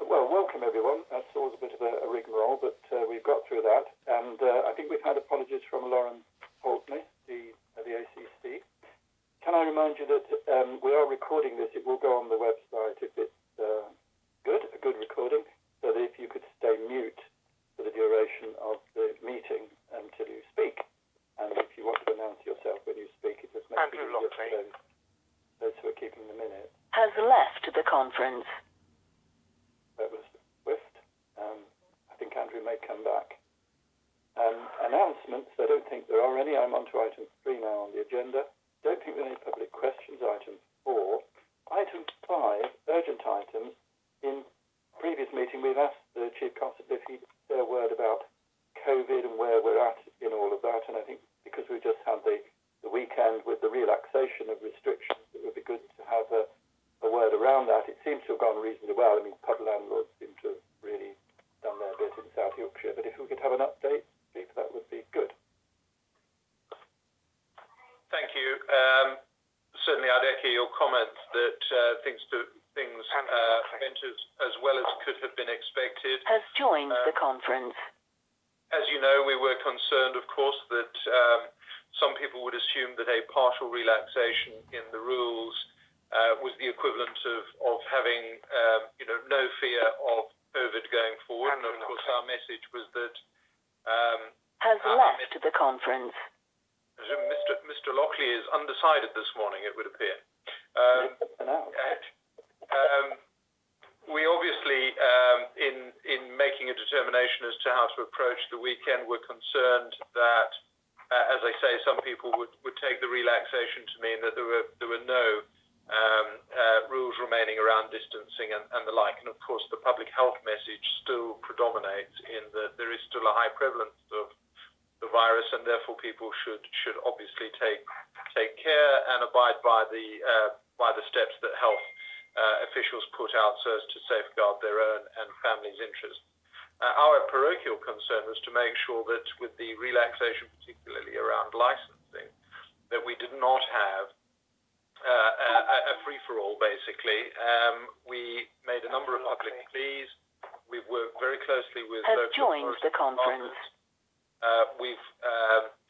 Well, welcome everyone. That's always a bit of a rigmarole, but we've got through that. And I think we've had apologies from Lauren Holtney, the ACC. Can I remind you that we are recording this? It will go on the website if it's a good recording, so that if you could stay mute for the duration of the meeting until you speak. And if you want to announce yourself when you speak, it just makes it easier for those who are keeping the minutes. Has left the conference. That was swift. I think Andrew may come back. Announcements, I don't think there are any. I'm on to item 3 now on the agenda. Don't think there are any public questions. Item 4. Item 5, urgent items. In previous meeting, we've asked the Chief Constable if he'd say a word about COVID and where we're at in all of that. And I think because we just had the weekend with the relaxation of restrictions, it would be good to have a word around that. It seems to have gone reasonably well. I mean, pub landlords seem to have really done their bit in South Yorkshire. But if we could have an update, Chief, that would be good. Thank you. Certainly, I'd echo your comments that things went as well as could have been expected. Has joined the conference. As you know, we were concerned, of course, that some people would assume that a partial relaxation in the rules was the equivalent of having, no fear of COVID going forward. And of course, our message was that has left the conference. Mr. Lockley is undecided this morning, it would appear. We obviously, in making a determination as to how to approach the weekend, were concerned that, as I say, some people would take the relaxation to mean that there were no rules remaining around distancing and the like. And of course, the public health message still predominates in that there is still a high prevalence of the virus, and therefore people should obviously take care and abide by the steps that health officials put out so as to safeguard their own and families' interests. Our parochial concern was to make sure that with the relaxation, particularly around licensing, that we did not have a free-for-all, basically. We made a number of public pleas. We've worked very closely with has local joined the conference. We've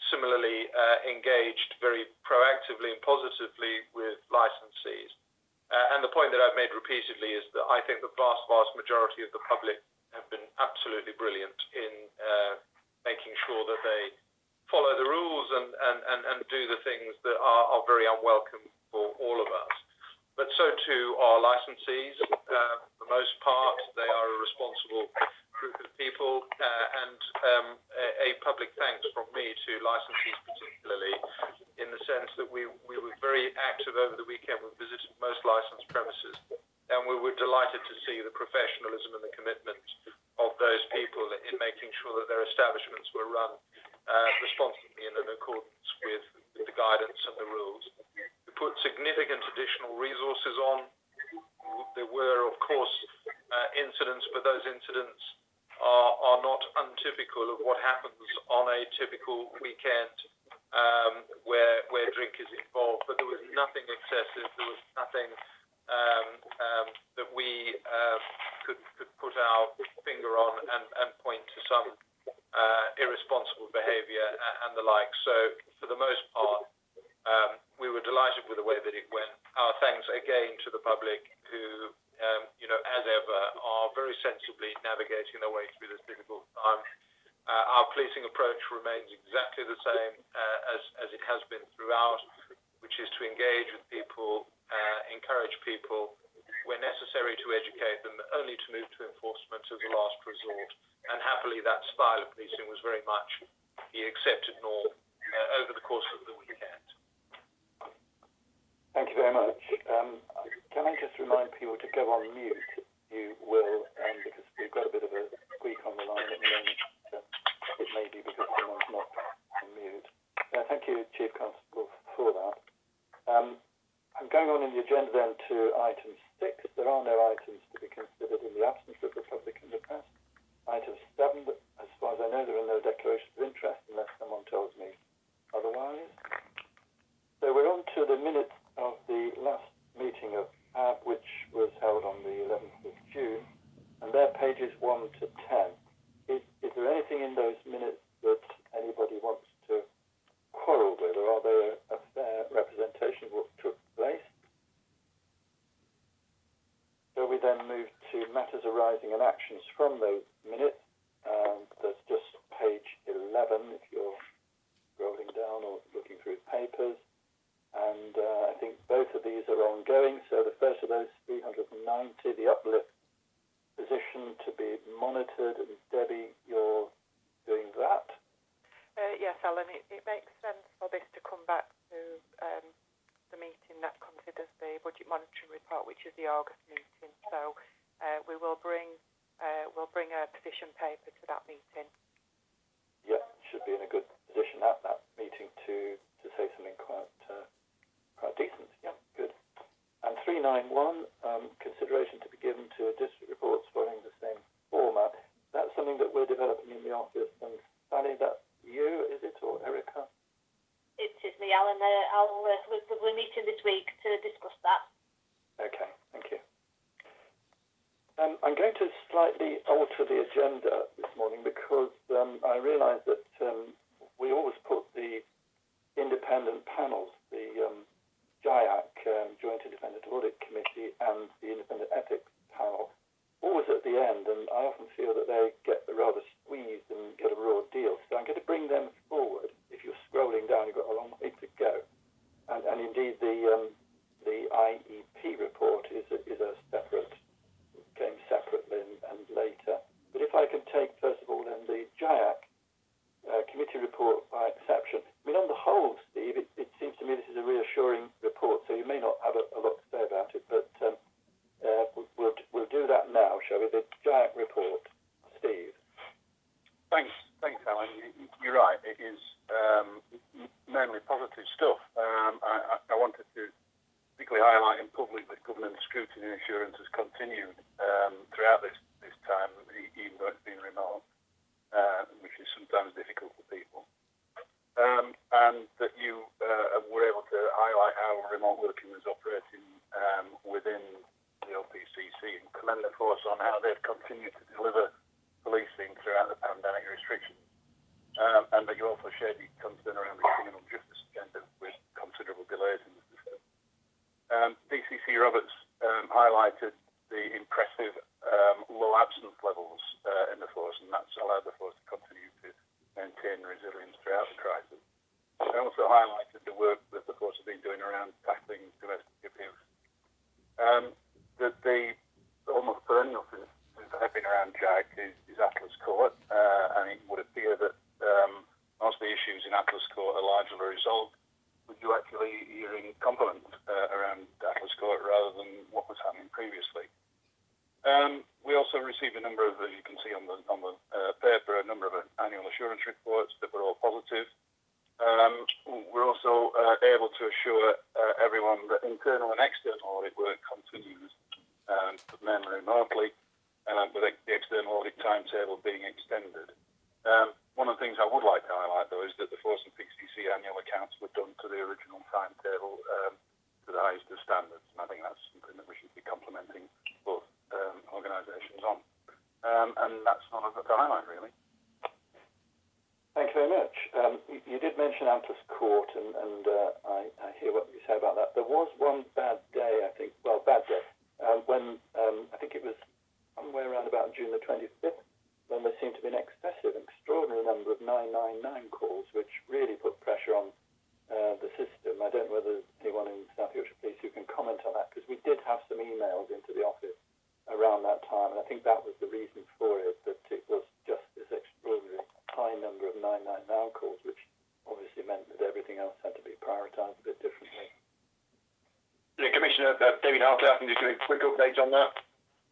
similarly engaged very proactively and positively with licensees. And the point that I've made repeatedly is that I think the vast, vast majority of the public have been absolutely brilliant in making sure that they follow the rules and do the things that are very unwelcome for all of us. But so too are licensees. For the most part, they are a responsible group of people, and a public thanks from me to licensees particularly, in the sense that we were very active over the weekend. We visited most licensed premises, and we were delighted to see the professionalism and the commitment of those people in making sure that their establishments were run responsibly and in accordance with the guidance and the rules. We put significant additional resources on. There were, of course, incidents, but those incidents are not untypical of what happens on a typical weekend where drink is involved. But there was nothing excessive. There was nothing that we could put our finger on and point to some irresponsible behaviour and the like. So for the most part, we were delighted with the way that it went. Our thanks again to the public who, as ever, are very sensibly navigating their way through this difficult time. Our policing approach remains exactly the same as it has been throughout, which is to engage with people, encourage people, where necessary to educate them, only to move to enforcement as a last resort. And happily, that style of policing was very much the accepted norm over the course of the weekend. Thank you very much. Can I just remind people to go on mute? You will, because we've got a bit of a squeak on the line at the moment. It may be because someone's not on mute. Thank you, Chief Constable, for that. I'm going on in the agenda then to item 6. There are no items to be considered in the absence of the public and the press. Item 7, as far as I know, there are no declarations of interest unless someone tells me otherwise. So we're on to the minutes of the last meeting of PAB, which was held on the 11th of June, and pages 1 to 10. Is there anything in those minutes that anybody wants to quarrel with, or are they a fair representation of what took place? So we then move to matters arising and actions from those minutes. There's just page 11 if you're scrolling down or looking through papers. And I think both of these are ongoing. So the first of those, 390, the uplift position to be monitored. And Debbie, you're doing that? Yes, Alan, it makes sense for this to come back to the meeting that considers the budget monitoring report, which is the August meeting. So we will bring a position paper to that meeting. Yeah, should be in a good position at that meeting to say something quite decent. Yeah, good. And 391, consideration to be given to district reports following the same format. That's something that we're developing in the office. And Sally, that's you, is it, or Erica? It is me, Alan. We're meeting this week to discuss that. Okay, thank you. I'm going to slightly alter the agenda this morning because I realise that we always put the independent panels, the JIAC, Joint Independent Audit Committee, and the Independent Ethics Panel, always at the end, and I often feel that they get rather squeezed and get a raw deal. So I'm going to bring them forward. If you're scrolling down, you've got a long way to go. And indeed, the IEP report is a separate, came separately and later. But if I can take, first of all, then the JIAC committee report by exception. I mean, on the whole, Steve, it seems to me this is a reassuring report, so you may not have a lot to say about it, but we'll do that now, shall we? The JIAC report. Steve. Thanks, Alan. You're right. It is mainly positive stuff. I wanted to particularly highlight in public that government scrutiny and assurance has continued throughout this time, even though it's been remote, which is sometimes difficult for people. And that you were able to highlight how remote working was operating within the OPCC and commend the force on how they've continued to deliver policing throughout the pandemic restrictions. And that you also shared your concern around the criminal justice agenda with considerable delays in the system. DCC Roberts highlighted the impressive low absence levels in the force, and that's allowed the force to continue to maintain resilience throughout the crisis. I also highlighted the work that the force has been doing around tackling domestic abuse. That the almost perennial since I've been around JIAC is Atlas Court, and it would appear that most of the issues in Atlas Court are largely resolved, with you actually hearing compliments around Atlas Court rather than what was happening previously. We also received a number of, as you can see on the paper, a number of annual assurance reports that were all positive. We're also able to assure everyone that internal and external audit work continues, but mainly remotely, with the external audit timetable being extended. One of the things I would like to highlight, though, is that the Force and PCC annual accounts were done to the original timetable to the highest of standards, and I think that's something that we should be complimenting both organisations on. And that's all I've got to highlight, really. Thank you very much. You did mention Atlas Court, and I hear what you say about that. There was one bad day, I think, when I think it was somewhere around about June the 25th, when there seemed to be an extraordinary number of 999 calls, which really put pressure on the system. I don't know whether there's anyone in South Yorkshire Police who can comment on that, because we did have some emails into the office around that time, and I think that was the reason for it, that it was just this extraordinary high number of 999 calls, which obviously meant that everything else had to be prioritised a bit differently. Yeah, Commissioner David Hartley, I can just give a quick update on that.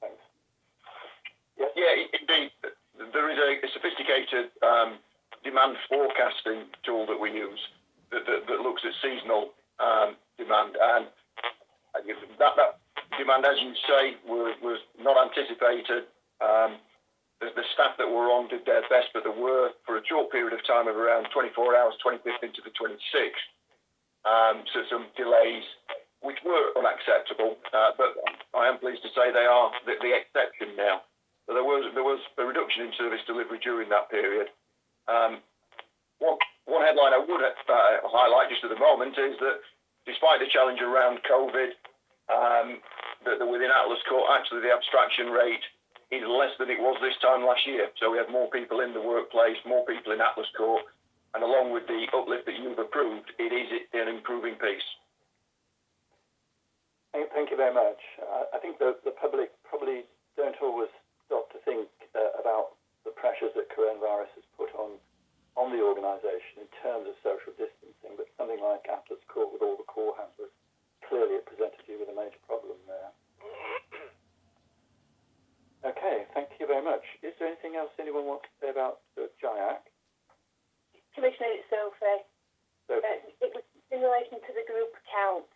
Thanks. Yes? Yeah, indeed. There is a sophisticated demand forecasting tool that we use that looks at seasonal demand, and that demand, as you say, was not anticipated. The staff that were on did their best, but there were, for a short period of time of around 24 hours, 25th into the 26th, so some delays, which were unacceptable, but I am pleased to say they are the exception now. So there in service delivery during that period. One headline I would highlight just at the moment is that despite the challenge around COVID, that within Atlas Court, actually the abstraction rate is less than it was this time last year. So we have more people in the workplace, more people in Atlas Court, and along with the uplift that you've approved, it is an improving piece. Thank you very much. I think the public probably don't always stop to think about the pressures that coronavirus has put on the organisation in terms of social distancing, but something like Atlas Court with all the core handlers, clearly it presented you with a major problem there. Okay, thank you very much. Is there anything else anyone wants to say about JIAC? Commissioner, it's Sophie. It was in relation to the group account.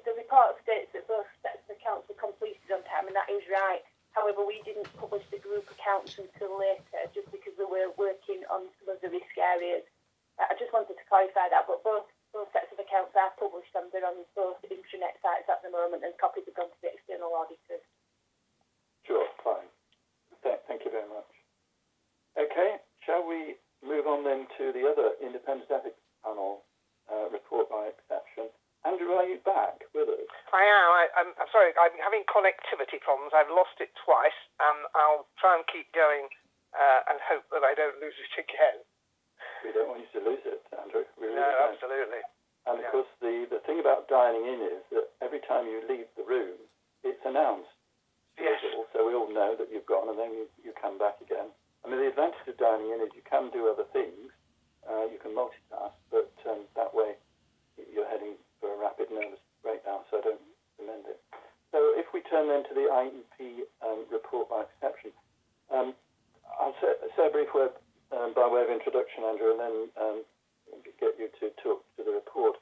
The report states that both sets of accounts were completed on time, and that is right. However, we didn't publish the group accounts until later, just because we were working on some of the risk areas. I just wanted to clarify that, but both sets of accounts are published, and they're on both intranet sites at the moment, and copies have gone to the external auditors. Sure, fine. Thank you very much. Okay, shall we move on then to the other independent ethics panel report by exception? Andrew, are you back with us? I am. I'm sorry, I'm having connectivity problems. I've lost it twice, and I'll try and keep going and hope that I don't lose it again. We don't want you to lose it, Andrew. We really no, don't. Absolutely. And of course, the thing about dialing in is that every time you leave the room, it's announced. Yes. So we all know that you've gone, and then you come back again. I mean, the advantage of dialing in is you can do other things. You can multitask, but that way you're heading for a rapid nervous breakdown, so I don't recommend it. So if we turn then to the IEP report by exception, I'll say a brief word by way of introduction, Andrew, and then get you to talk to the report.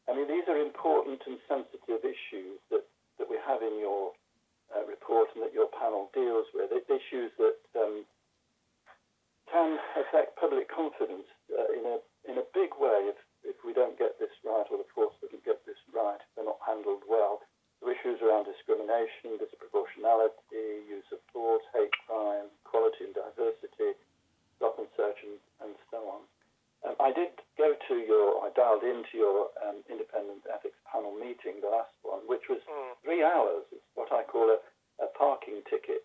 I mean, these are important and sensitive issues that we have in your report and that your panel deals with. It's issues that can affect public confidence in a big way if we don't get this right, or the force doesn't get this right, if they're not handled well. The issues around discrimination, disproportionality, use of force, hate crime, equality and diversity, stop and search, and so on. I dialed into your independent ethics panel meeting, the last one, which was 3 hours. It's what I call a parking ticket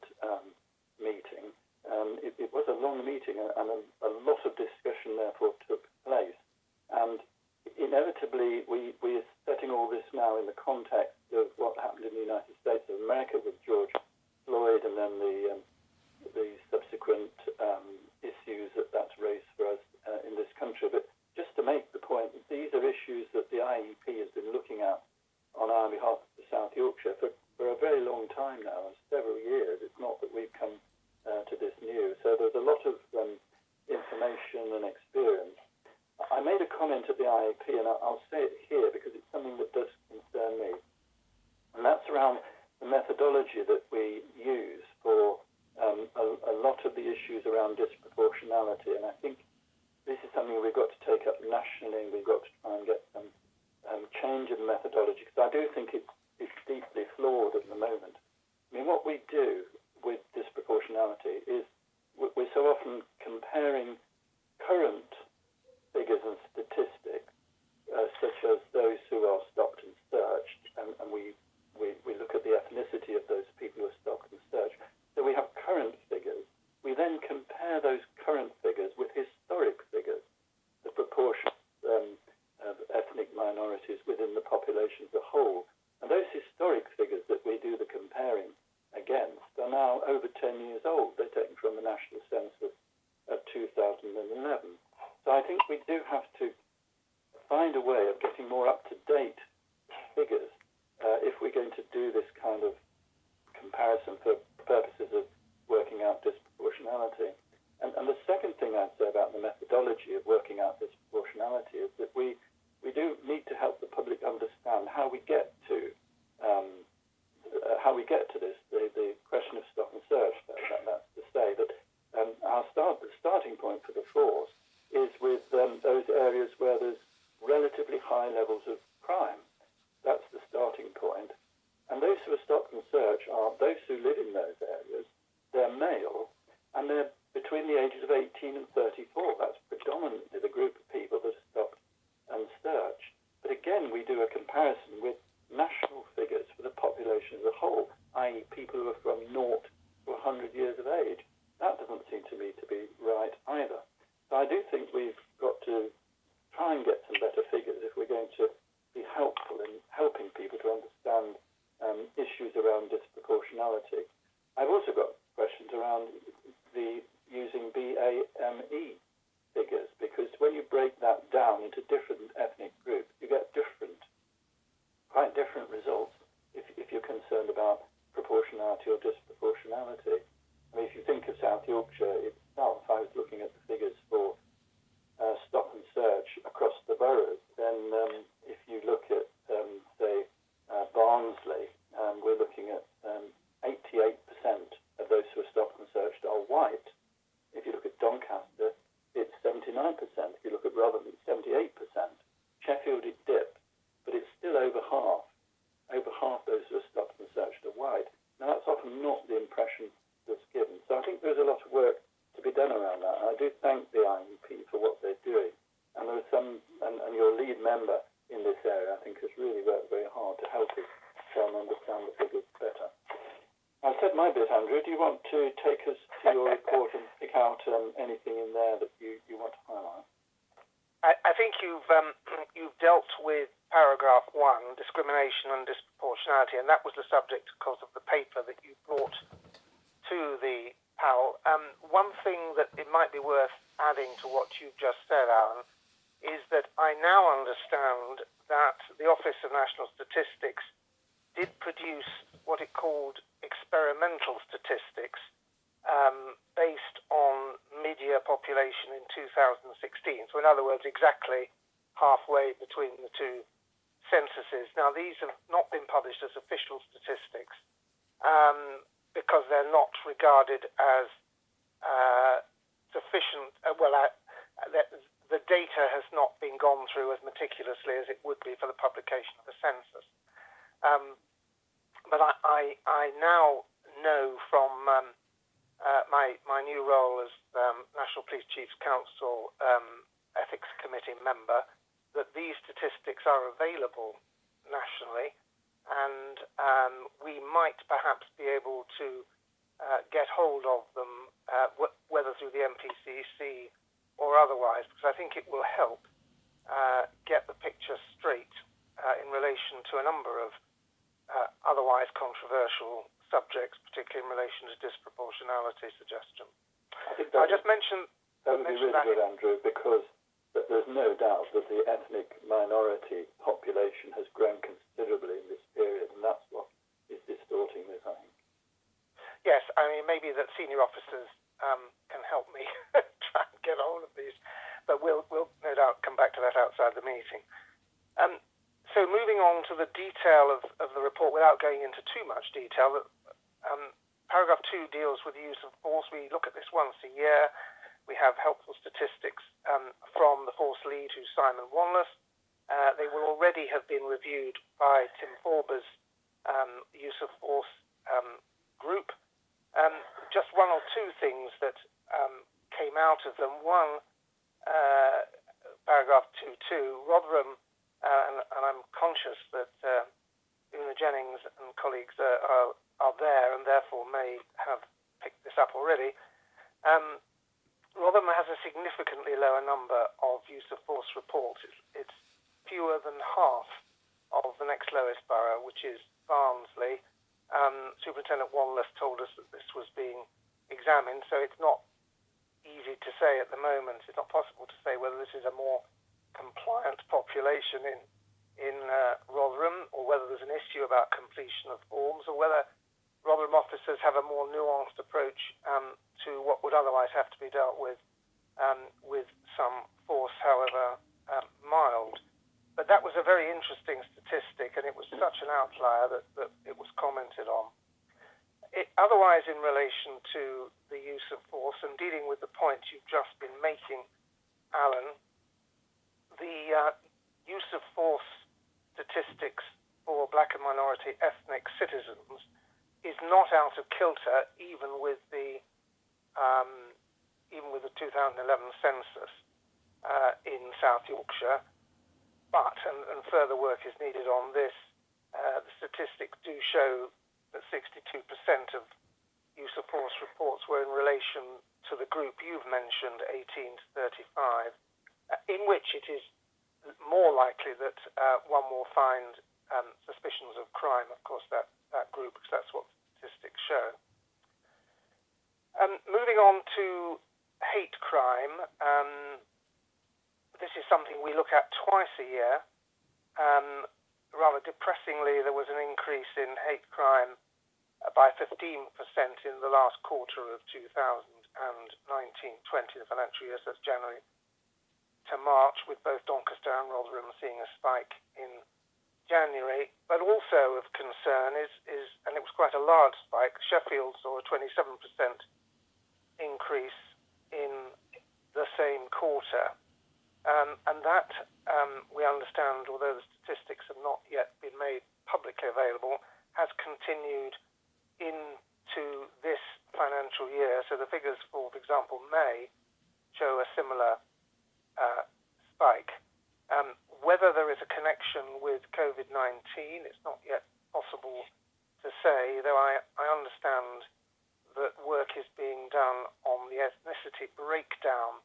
meeting. It was a long meeting, and a lot of discussion therefore took place. And inevitably, we're setting all this now in the context of what happened in the United States of America with George Floyd, and then the subsequent issues that's raised for us in this country. But just to make the point, these are issues that the IEP has been looking at on our behalf of South Yorkshire for a very long time now, and several years. It's not that we've come to this new. So there's a lot of information and experience. I made a comment at the IEP, and I'll say it here because it's something that does concern me, and that's around the methodology that we use for a lot of the issues around disproportionality. And I think this is something we've got to take up nationally, and we've got to try and get some change in methodology, because I do think it's deeply flawed at the moment. I mean, what we do with disproportionality is we're so often comparing current figures and statistics, such as those who are stopped and searched, and we look at the ethnicity of those people who are stopped and searched. So we have current figures. We then compare those current figures with historic figures, the proportion of ethnic minorities within the population as a whole. And those historic figures that we do the comparing against are now over 10 years old. They're taken from the National Census of 2011. So I think we do have to find a way of getting more up-to-date figures if we're going to do this kind of comparison for purposes of working out disproportionality. And the second thing I'd say about the methodology of working out disproportionality is that we do need to help the public understand how we get to this, the question of stop and search. That's to say that the starting point for the force is with those areas where there's relatively high levels of crime. That's the starting point. And those who are stopped and searched are those who live in those areas they're male, and they're between the ages of 18 and 34. That's predominantly the group of people that are stopped and searched. But again, we do a comparison with national figures for the population as a whole, i.e. people who are from 0 to 100 years of age. That doesn't seem to me to be right either. So I do think we've got to try and get some better figures if we're going to be helpful in helping people to understand issues around disproportionality. I've also got questions around the using BAME figures, because when you break that down into different ethnic groups, you get quite different results if you're concerned about proportionality or disproportionality. I mean, if you think of South Yorkshire itself, I was looking at the figures for stop and search across the boroughs. Then if you look at, say, Barnsley, we're looking at 88% of those who are stopped and searched are white. If you look at Doncaster, it's 79%. If you look at Rotherham, it's 78%. Sheffield, it dipped, but it's still over half. Over half those who are stopped and searched are white. Now, that's often not the impression that's given. So I think there's a lot of work to be done around that. And I do thank the IMP for what they're doing. And there are some, and your lead member in this area, I think, has really worked very hard to help us try and understand the figures better. I've said my bit, Andrew. Do you want to take us to your report and pick out anything in there that you want to highlight? I think you've dealt with paragraph 1, discrimination and disproportionality, and that was the subject, of course, of the paper that you brought to the panel. One thing that it might be worth adding to what you've just said, Alan, is that I now understand that the Office of National Statistics did produce what it called experimental statistics based on mid-year population in 2016. So in other words, exactly halfway between the two censuses. Now, these have not been published as official statistics because they're not regarded as sufficient. The data has not been gone through as meticulously as it would be for the publication of a census. But I now know from my new role as National Police Chiefs Council Ethics Committee member that these statistics are available nationally, and we might perhaps be able to get hold of them, whether through the MPCC or otherwise, because I think it will help get the picture straight in relation to a number of otherwise controversial subjects, particularly in relation to disproportionality suggestion. I just mentioned that would be really good, Andrew, because there's no doubt that the ethnic minority population has grown considerably in this period, and that's what is distorting this, I think. Yes, I mean, maybe that senior officers can help me try and get hold of these, but we'll no doubt come back to that outside the meeting. So moving on to the detail of the report, without going into too much detail, paragraph 2 deals with the use of force. We look at this once a year. We have helpful statistics from the force lead, who's Simon Wanless. They will already have been reviewed by Tim Forber's use of force group. Just one or two things that came out of them. One, paragraph 2.2, Rotherham, and I'm conscious that Una Jennings and colleagues are there and therefore may have picked this up already. Rotherham has a significantly lower number of use of force reports. It's fewer than half of the next lowest borough, which is Barnsley. Superintendent Wanless told us that this was being examined, so it's not easy to say at the moment. It's not possible to say whether this is a more compliant population in Rotherham, or whether there's an issue about completion of forms, or whether Rotherham officers have a more nuanced approach to what would otherwise have to be dealt with some force, however mild. But that was a very interesting statistic, and it was such an outlier that it was commented on. Otherwise, in relation to the use of force, and dealing with the point you've just been making, Alan, the use of force statistics for black and minority ethnic citizens is not out of kilter even with the 2011 census in South Yorkshire. But, and further work is needed on this, the statistics do show that 62% of use of force reports were in relation to the group you've mentioned, 18 to 35, in which it is more likely that one will find suspicions of crime, of course, that group, because that's what statistics show. Moving on to hate crime, this is something we look at twice a year. Rather depressingly, there was an increase in hate crime by 15% in the last quarter of 2019-20, the financial year, so that's January to March, with both Doncaster and Rotherham seeing a spike in January. But also of concern is, and it was quite a large spike, Sheffield saw a 27% increase in the same quarter. And that, we understand, although the statistics have not yet been made publicly available, has continued into this financial year. So the figures for example, May show a similar spike. Whether there is a connection with COVID-19, it's not yet possible to say, though I understand that work is being done on the ethnicity breakdown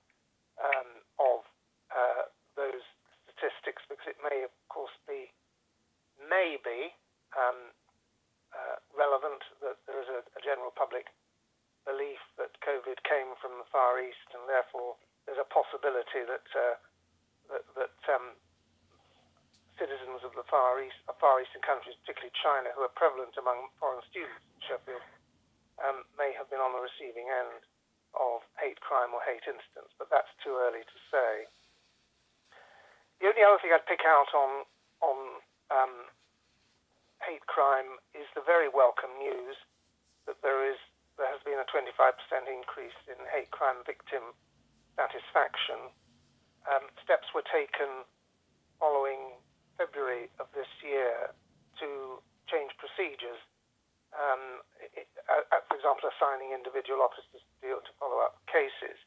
of those statistics, because it may, of course, be relevant that there is a general public belief that COVID came from the Far East, and therefore there's a possibility that citizens of the Far Eastern countries, particularly China, who are prevalent among foreign students in Sheffield, may have been on the receiving end of hate crime or hate incidents, but that's too early to say. The only other thing I'd pick out on hate crime is the very welcome news that there has been a 25% increase in hate crime victim satisfaction. Steps were taken following February of this year to change procedures. For example, assigning individual officers to follow up cases.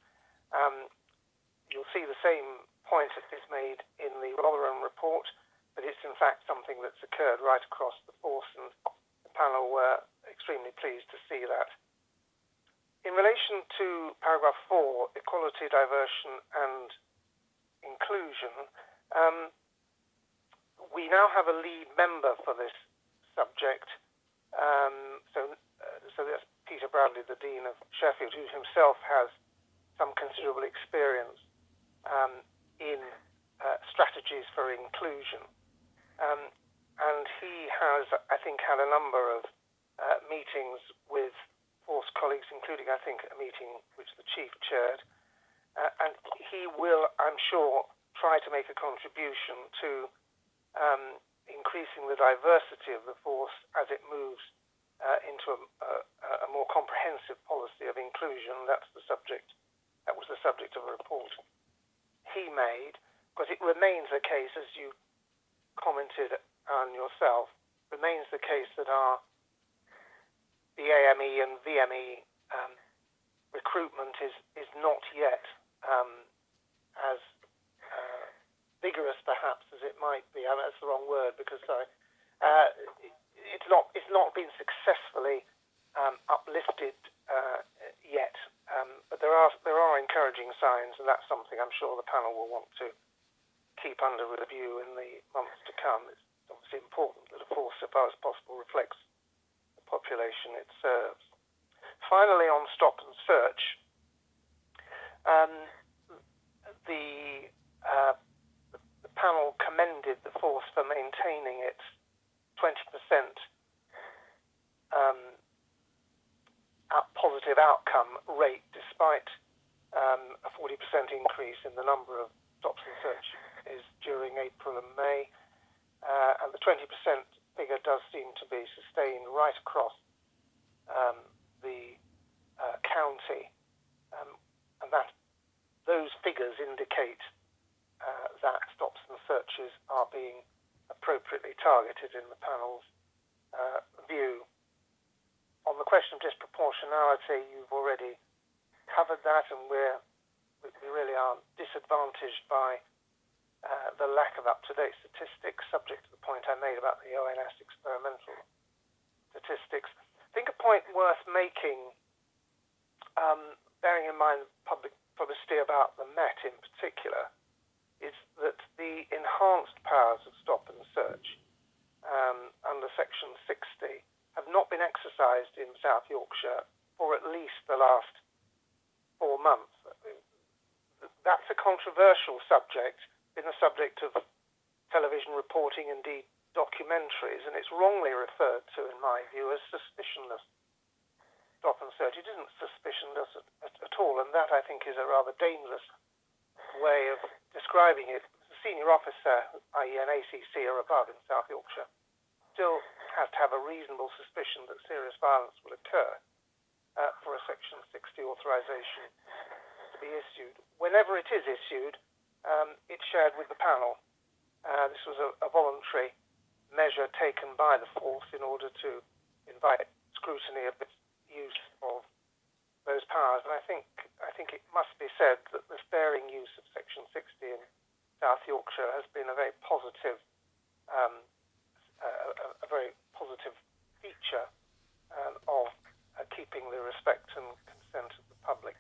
You'll see the same point that is made in the Rotherham report, but it's in fact something that's occurred right across the force, and the panel were extremely pleased to see that. In relation to paragraph 4, equality, diversion and inclusion, we now have a lead member for this subject. So that's Peter Bradley, the Dean of Sheffield, who himself has some considerable experience in strategies for inclusion. And he has, I think, had a number of meetings with force colleagues, including, I think, a meeting which the Chief chaired. And he will, I'm sure, try to make a contribution to increasing the diversity of the force as it moves into a more comprehensive policy of inclusion. That was the subject of a report he made, because it remains the case, as you commented on yourself, remains the case that the AME and VME recruitment is not yet as vigorous, perhaps, as it might be. I mean, that's the wrong word, because it's not been successfully uplifted yet. But there are encouraging signs, and that's something I'm sure the panel will want to keep under review in the months to come. It's obviously important that a force, so far as possible, reflects the population it serves. Finally, on stop and search, the panel commended the force for maintaining its 20% positive outcome rate, despite a 40% increase in the number of stops and searches during April and May. And the 20% figure does seem to be sustained right across the county. And that those figures indicate that stops and searches are being appropriately targeted in the panel's view. question of disproportionality, you've already covered that, and we really are disadvantaged by the lack of up-to-date statistics, subject to the point I made about the ONS experimental statistics. I think a point worth making, bearing in mind public publicity about the Met in particular, is that the enhanced powers of stop and search under Section 60 have not been exercised in South Yorkshire for at least the last 4 months. That's a controversial subject, been the subject of television reporting, indeed documentaries, and it's wrongly referred to, in my view, as suspicionless stop and search. It isn't suspicionless at all, and that, I think, is a rather dangerous way of describing it. The senior officer, i.e. an ACC or above in South Yorkshire, still has to have a reasonable suspicion that serious violence will occur for a Section 60 authorisation to be issued. Whenever it is issued, it's shared with the panel. This was a voluntary measure taken by the force in order to invite scrutiny of its use of those powers. And I think it must be said that the sparing use of Section 60 in South Yorkshire has been a very positive feature of keeping the respect and consent of the public.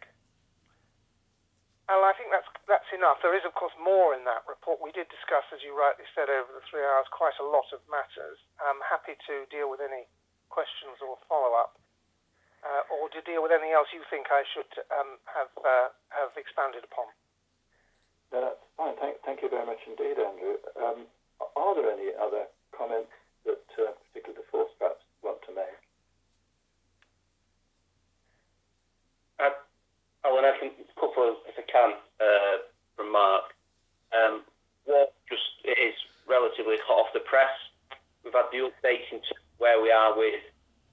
And I think that's enough. There is, of course, more in that report. We did discuss, as you rightly said, over the 3 hours, quite a lot of matters. I'm happy to deal with any questions or follow-up, or to deal with anything else you think I should have expanded upon. No, that's fine. Thank you very much indeed, Andrew. Are there any other comments that particularly the force perhaps want to make? Alan, I think a couple of, if I can, from Mark. One, it is relatively hot off the press. We've had the updates into where we are with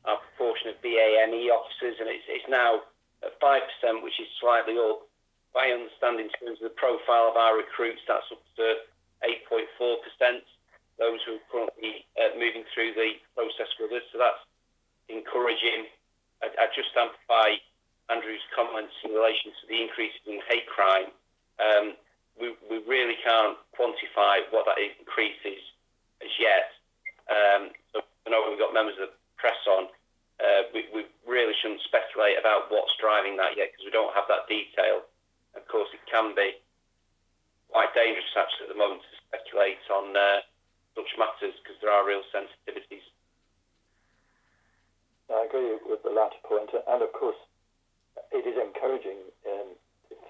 our proportion of BAME officers, and it's now at 5%, which is slightly up. I understand in terms of the profile of our recruits, that's up to 8.4%, those who are currently moving through the process with us, so that's encouraging. I just amplify Andrew's comments in relation to the increases in hate crime. We really can't quantify what that increase is as yet. So I know we've got members of the press on. We really shouldn't speculate about what's driving that yet because we don't have that detail. Of course, it can be quite dangerous actually at the moment to speculate on such matters because there are real sensitivities. I agree with the latter point, and of course, it is encouraging,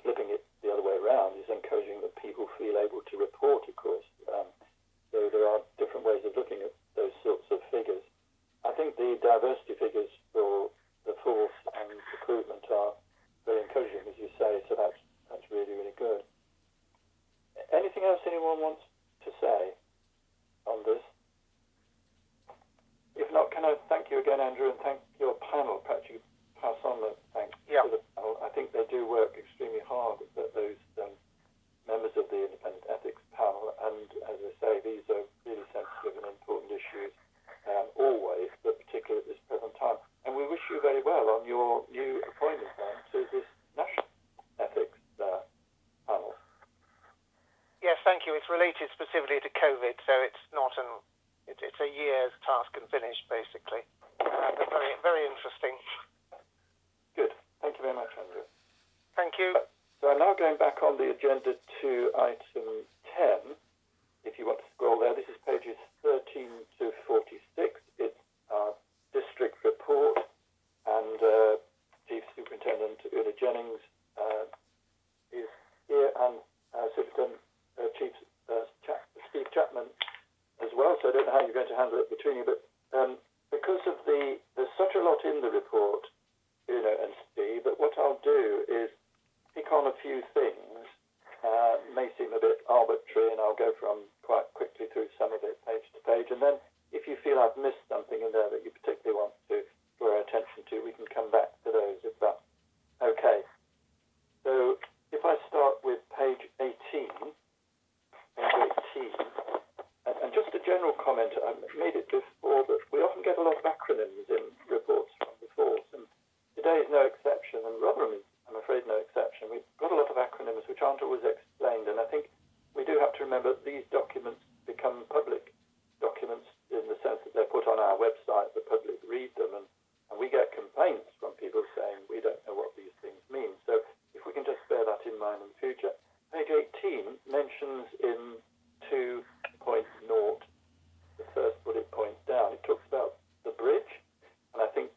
flipping it the other way around, is encouraging that people feel able to report, of course. So there are different ways of looking at those sorts of figures. I think the diversity figures for the force and recruitment are very encouraging, as you say, so that's really, really good. Anything else anyone wants to say on this? If not, can I thank you again, Andrew, and thank your panel. Perhaps you pass on the thanks to the panel. I think they do work extremely hard, those members of the Independent Ethics Panel, and as I say, these are really sensitive and important issues, always, but particularly at this present time. And we wish you very well on your new appointment then to this National Ethics Panel. Yes, thank you. It's related specifically to COVID, so it's not it's a year's task and finished, basically. But very, very interesting. Good. Thank you very much, Andrew. Thank you. So I'm now going back on the agenda to item 10. If you want to scroll there, this is pages 13 to 46. It's our district report, and Chief Superintendent Una Jennings is here, and Superintendent Chief Steve Chapman as well. So I don't know how you're going to handle it between you, but because of there's such a lot in the report, Una and Steve, but what I'll do is pick on a few things. May seem a bit arbitrary, and I'll go from quite quickly through some of it page to page, and then if you feel I've missed something in there that you particularly want to draw our attention to, we can come back to those if that's okay. So if I start with page 18, and just a general comment, I made it before, but we often get a lot of acronyms in reports from the force. today is no exception, and Rotherham is, I'm afraid, no exception. We've got a lot of acronyms which aren't always explained, and I think we do have to remember that these documents become public documents in the sense that they're put on our website, the public read them, and we get complaints from people saying we don't know what these things mean. So if we can just bear that in mind in the future. Page 18 mentions in 2.0, the first bullet point down, it talks about the bridge, and I think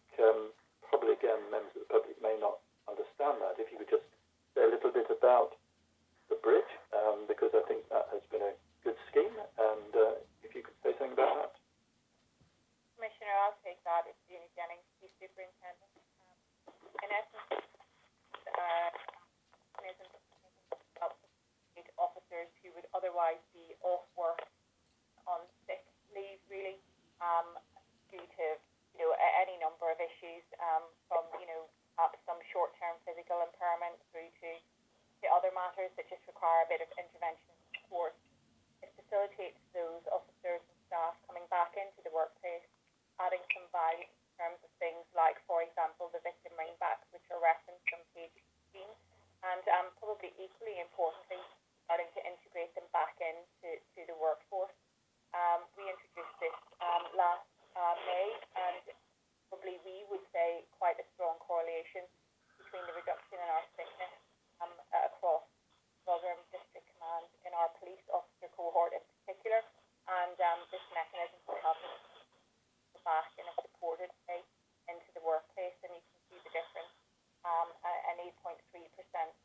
probably again members of the public may not understand that. If you could just say a little bit about the bridge, because I think that has been a good scheme, and if you could say something about that. Commissioner, I'll take that. It's Jeannie Jennings, Chief Superintendent. In essence, officers who would otherwise be off work on sick leave, really, due to any number of issues, from perhaps some short-term physical impairment through to other matters that just require a bit of intervention and support. It facilitates those officers and staff coming back into the workplace, adding some value in terms of things like, for example, the victim ringbacks, which are referenced on page 16, and probably equally importantly, starting to integrate them back into the workforce. We introduced this last May, and probably we would say quite a strong correlation between the reduction in our sickness across Rotherham District Command in our police officer cohort in particular, and this mechanism for helping back in a supported way into the workplace, and you can see the difference. An 8.3%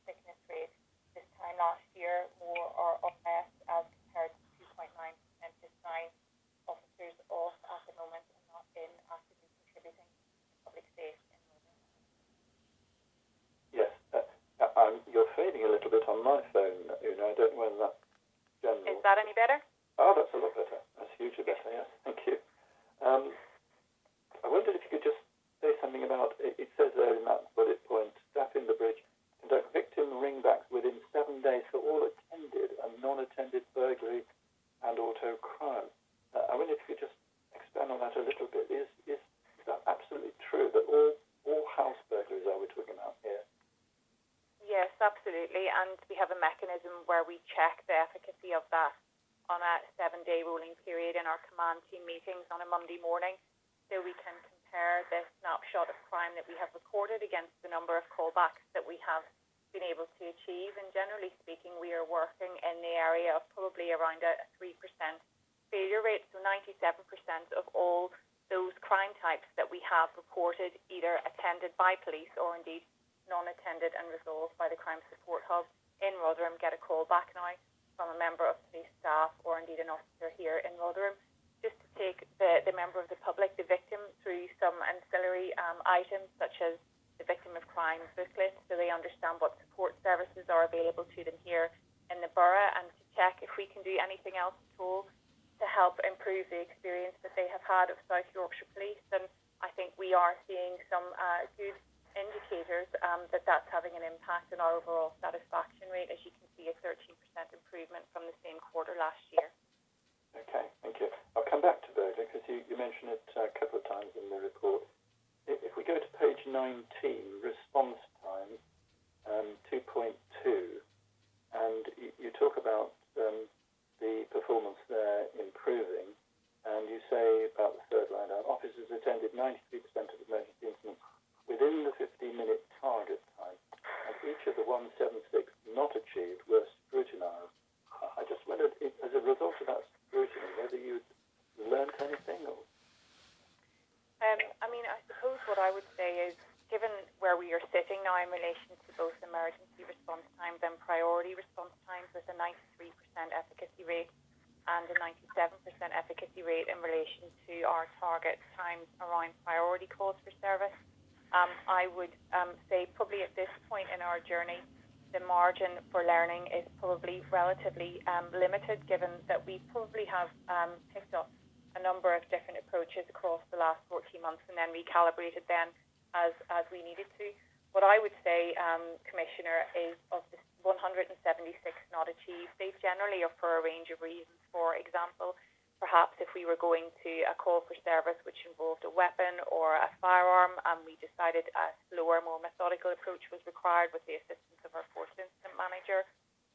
sickness rate this time last year, more or less, as compared to 2.9% this time. Officers off at the moment and not in actively contributing to public safety in Rotherham. Yes, you're fading a little bit on my phone, Una. I don't know whether that's general. Is that any better? Oh, that's a lot better. That's hugely better, yes. Thank you. I wondered if you could just say something about, it says there in that bullet point, staff in the bridge conduct victim ringbacks within 7 days for all attended and non-attended burglary and auto crime. I wonder if you could just expand on that a little bit. Is that absolutely true, that all house burglaries are we talking about here? Yes, absolutely, and we have a mechanism where we check the efficacy of that on a 7-day rolling period in our command team meetings on a Monday morning, so we can compare the snapshot of crime that we have recorded against the number of callbacks that we have been able to achieve. And generally speaking, we are working in the area of probably around a 3% failure rate, so 97% of all those crime types that we have reported either attended by police or indeed non-attended and resolved by the Crime Support Hub in Rotherham get a call back now from a member of police staff or indeed an officer here in Rotherham, just to take the member of the public, the victim, through some ancillary items such as the victim of crime booklet, so they understand what support services are available to them here in the borough, and to check if we can do anything else at all to help improve the experience that they have had of South Yorkshire Police. And I think we are seeing some good indicators that that's having an impact on our overall satisfaction rate. As you can see, a 13% improvement from the same quarter last year. Okay, thank you. I'll come back to burglary because you mentioned it a couple of times in the report. If we go to page 19, response time, 2.2, and you talk about the performance there improving, and you say about the third line down, officers attended 93% of emergency incidents within the 15-minute target time, and each of the 176 not achieved were scrutinised. I just wondered, as a result of that scrutiny, whether you'd learnt anything? Or? I suppose what I would say is, given where we are sitting now in relation to both emergency response times and priority response times, with a 93% efficacy rate and a 97% efficacy rate in relation to our target times around priority calls for service, I would say probably at this point in our journey, the margin for learning is probably relatively limited, given that we probably have picked up a number of different approaches across the last 14 months and then recalibrated them as we needed to. What I would say, Commissioner, is of the 176 not achieved, they generally are for a range of reasons. For example, perhaps if we were going to a call for service which involved a weapon or a firearm, and we decided a slower, more methodical approach was required with the assistance of our force incident manager.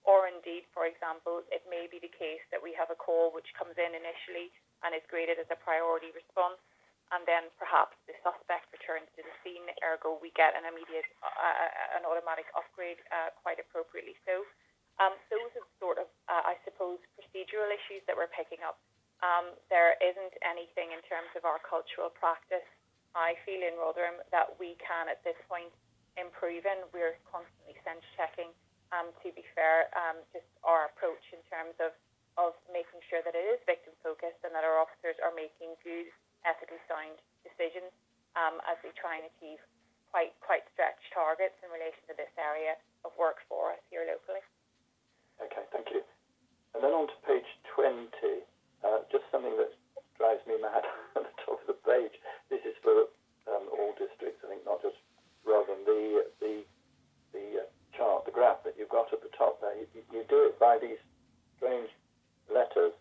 Or indeed, for example, it may be the case that we have a call which comes in initially and is graded as a priority response, and then perhaps the suspect returns to the scene, ergo we get an immediate, an automatic upgrade quite appropriately. So those are sort of, I suppose, procedural issues that we're picking up. There isn't anything in terms of our cultural practice, I feel, in Rotherham that we can at this point improve in. We're constantly sense checking. To be fair, just our approach in terms of making sure that it is victim focused and that our officers are making good, ethically sound decisions as they try and achieve quite stretched targets in relation to this area of work for us here locally. Okay, thank you. And then on to page 20, just something that drives me mad at the top of the page. This is for all districts, I think, not just Rotherham. The chart, the graph that you've got at the top there, you do it by these strange letters.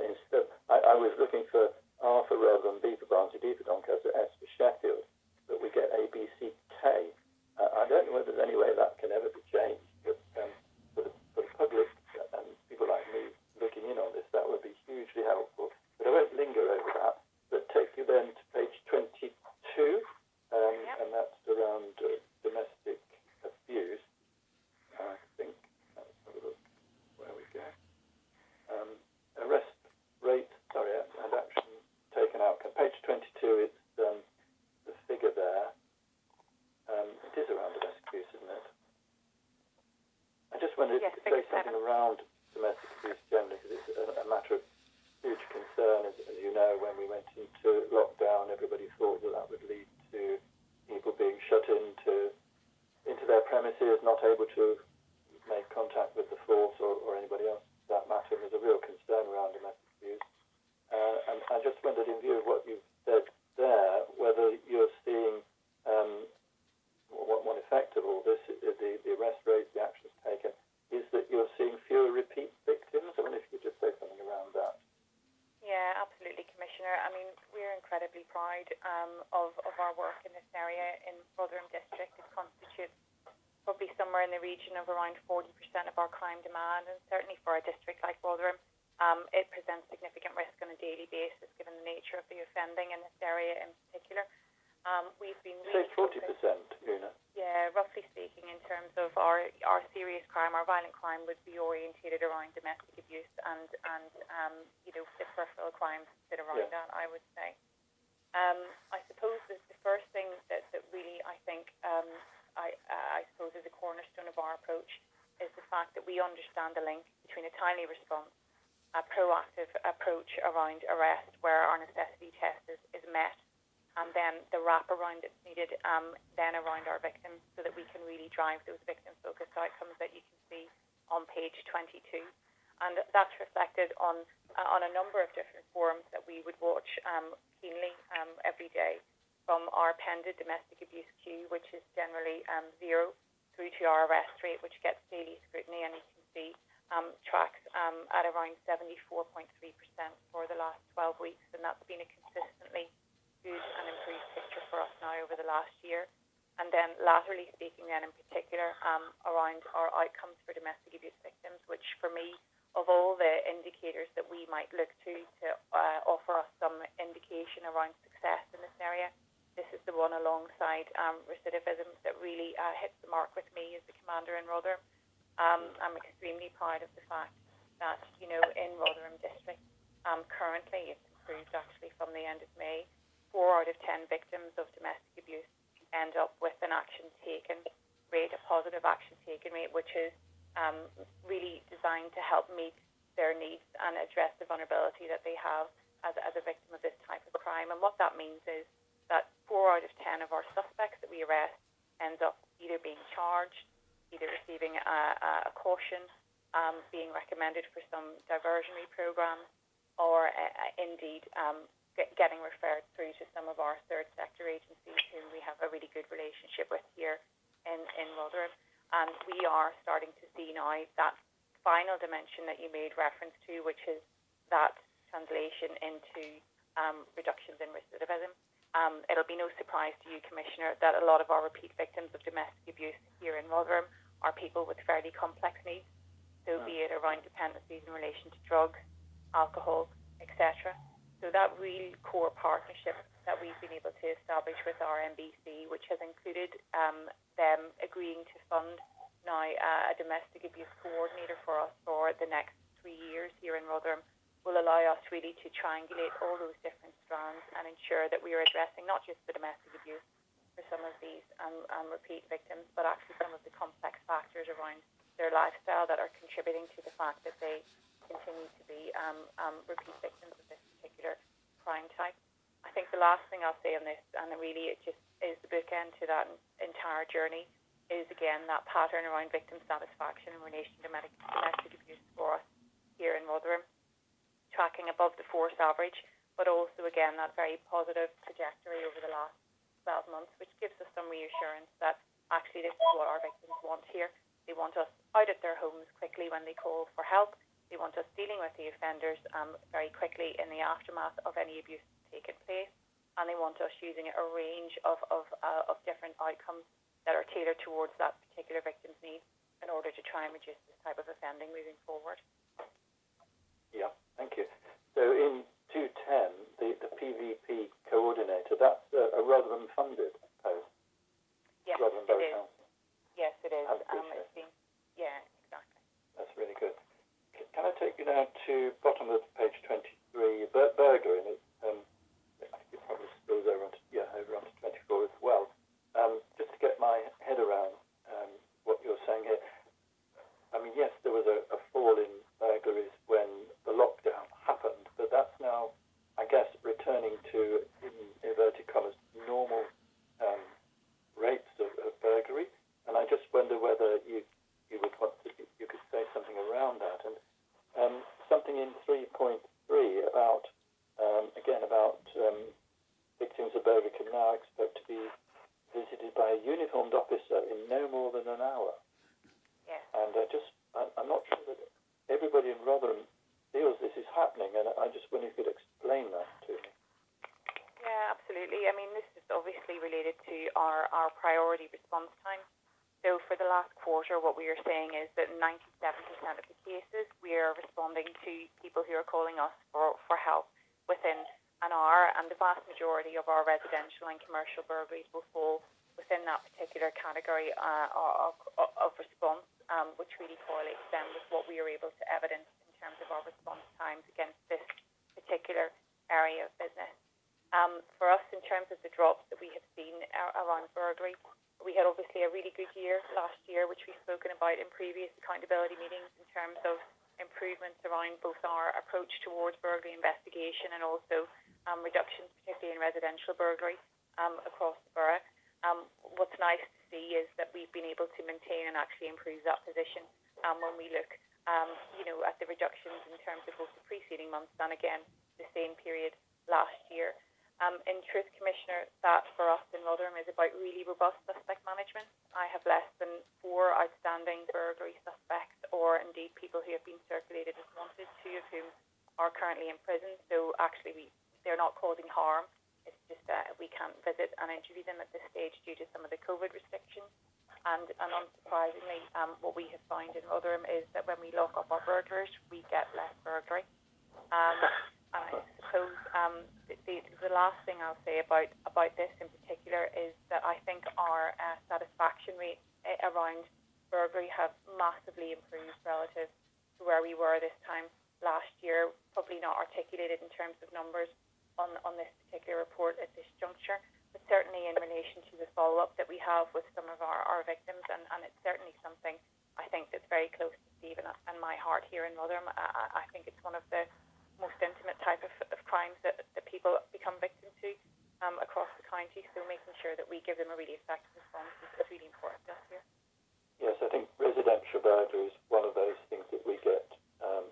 Instead, I was looking for R for Rotherham, B for Barnsley, D for Doncaster, S for Sheffield, but we get A, B, C, K. I don't know whether there's any way that can ever be changed, but for the public and people like me looking in on this, that would be hugely helpful. But I won't linger over that, but take you then to page 22, and that's around domestic abuse. I think let's have a look where we go. Arrest rate, and action taken out. Page 22, it's the figure there. It is around domestic abuse, isn't it? I just wanted to say something around domestic abuse generally, because it's a matter of huge concern. As you know, when we went into lockdown, everybody thought that would lead to people being shut into their premises, not able to make contact with the force or anybody else for that matter. There's a real concern around domestic abuse. And I just wondered, in view of what you've said there, whether you're seeing one effect of all this, the arrest rate, the actions taken, is that you're seeing fewer repeat victims. I wonder if you could just say something around that. Yeah, absolutely, Commissioner. I mean, we're incredibly proud of our work in this area in Rotherham District. It constitutes probably somewhere in the region of around 40% of our crime demand, and certainly for a district like Rotherham, it presents significant risk on a daily basis given the nature of the offending in this area in particular. We've been really say 40%, Una. Yeah, roughly speaking, in terms of our serious crime, our violent crime would be orientated around domestic abuse and the peripheral crimes sit around that, I would say. I suppose that the first thing that really I think I suppose is a cornerstone of our approach is the fact that we understand the link between a timely response, a proactive approach around arrest where our necessity test is met, and then the wraparound that's needed then around our victims so that we can really drive those victim-focused outcomes that you can see on page 22. And that's reflected on a number of different forums that we would watch keenly every day, from our appended domestic abuse queue, which is generally 0, through to our arrest rate, which gets daily scrutiny, and you can see tracks at around 74.3% for the last 12 weeks, and that's been a consistently good and improved picture for us now over the last year. And then laterally speaking then in particular around our outcomes for domestic abuse victims, which for me, of all the indicators that we might look to offer us some indication around success in this area, this is the one alongside recidivism that really hits the mark with me as the commander in Rotherham. I'm extremely proud of the fact that, in Rotherham District, currently it's improved actually from the end of May. 4 out of 10 victims of domestic abuse end up with an action taken rate, a positive action taken rate, which is really designed to help meet their needs and address the vulnerability that they have as a victim of this type of crime. And what that means is that 4 out of 10 of our suspects that we arrest ends up either being charged, either receiving a caution, being recommended for some diversionary programs, or indeed getting referred through to some of our third sector agencies whom we have a really good relationship with here in Rotherham. And we are starting to see now that final dimension that you made reference to, which is that translation into reductions in recidivism. It'll be no surprise to you, Commissioner, that a lot of our repeat victims of domestic abuse here in Rotherham are people with fairly complex needs, so be it around dependencies in relation to drugs, alcohol, etc. So that real core partnership that we've been able to establish with our MBC, which has included them agreeing to fund now a domestic abuse coordinator for us for the next 3 years here in Rotherham, will allow us really to triangulate all those different strands and ensure that we are addressing not just the domestic abuse for some of these repeat victims, but actually some of the complex factors around their lifestyle that are contributing to the fact that they continue to be repeat victims of this particular crime type. I think the last thing I'll say on this, and really it just is the bookend to that entire journey, is again that pattern around victim satisfaction in relation to domestic abuse for us here in Rotherham, tracking above the force average, but also again that very positive trajectory over the last 12 months, which gives us some reassurance that actually this is what our victims want here. They want us out at their homes quickly when they call for help. They want us dealing with the offenders very quickly in the aftermath of any abuse taking place, and they want us using a range of different outcomes that are tailored towards that particular victim's needs in order to try and reduce this type of offending moving forward. Yeah, thank you. So in 210, the PVP coordinator, that's a Rotherham funded post. Yes, Rotherham it Borough is. Council. Yes, it is. It's been, yeah, exactly. That's really good. Can I take you now to bottom of page 23, burglary, and I think it probably spills over onto 24 as well. Just to get my head around what you're saying here. I mean, yes, there was a fall in burglaries when the lockdown happened, but that's now, I guess, returning to, in inverted commas, normal rates of burglary. And I just wonder whether you would want to, you could say something around that. And something in 3.3 about, again, about victims of burglary can now expect to be visited by a uniformed officer in no more than an hour. Yes. And I'm not sure that everybody in Rotherham feels this is happening, and I just wonder if you could explain that to me. Yeah, absolutely. I mean, this is obviously related to our priority response time. So for the last quarter, what we are saying is that 97% of the cases, we are responding to people who are calling us for help within an hour, and the vast majority of our residential and commercial burglaries will fall within that particular category of response, which really correlates then with what we are able to evidence in terms of our response times against this particular area of business. For us, in terms of the drops that we have seen around burglary, we had obviously a really good year last year, which we've spoken about in previous accountability meetings in terms of improvements around both our approach towards burglary investigation and also reductions, particularly in residential burglary across the borough. What's nice to see is that we've been able to maintain and actually improve that position when we look at the reductions in terms of both the preceding months and again the same period last year. In truth, Commissioner, that for us in Rotherham is about really robust suspect management. I have less than 4 outstanding burglary suspects, or indeed people who have been circulated as wanted, 2 of whom are currently in prison. So actually they're not causing harm. It's just we can't visit and interview them at this stage due to some of the COVID restrictions. And unsurprisingly, what we have found in Rotherham is that when we lock up our burglars, we get less burglary. And I suppose the last thing I'll say about this in particular is that I think our satisfaction rate around burglary have massively improved relative to where we were this time last year. Probably not articulated in terms of numbers on this particular report at this juncture, but certainly in relation to the follow-up that we have with some of our victims, and it's certainly something I think that's very close to Stephen and my heart here in Rotherham. I think it's one of the most intimate type of crimes that people become victims to across the county, so making sure that we give them a really effective response is really important to us here. Yes, I think residential burglary is one of those things that we get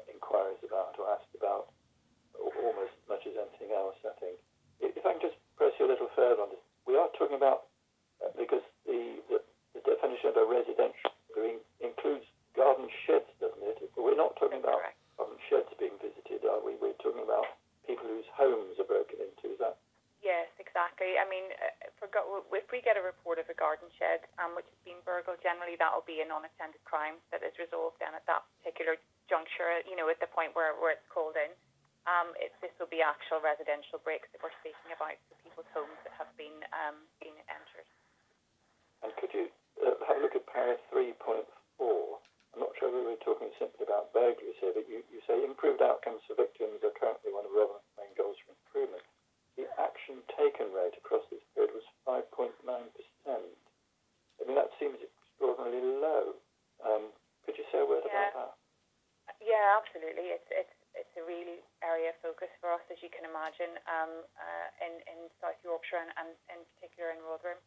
inquiries about or asked about almost as much as anything else, I think. If I can just press you a little further on this, we are talking about, because the definition of a residential includes garden sheds, doesn't it? We're not talking about garden sheds being visited, are we? We're talking about which has been burgled, generally that will be a non-attended crime that is resolved then at that particular juncture, you know, at the point where it's called in. This will be actual residential breaks that we're speaking about, so people's homes that have been entered. And could you have a look at para 3.4? I'm not sure we were talking simply about burglaries here, but you say improved outcomes for victims are currently one of Robin's main goals for improvement. The action taken rate across this period was 5.9%. I mean, that seems extraordinarily low. Could you say a word about that? Yeah, absolutely. It's a really area of focus for us, as you can imagine, in South Yorkshire and in particular in Rotherham,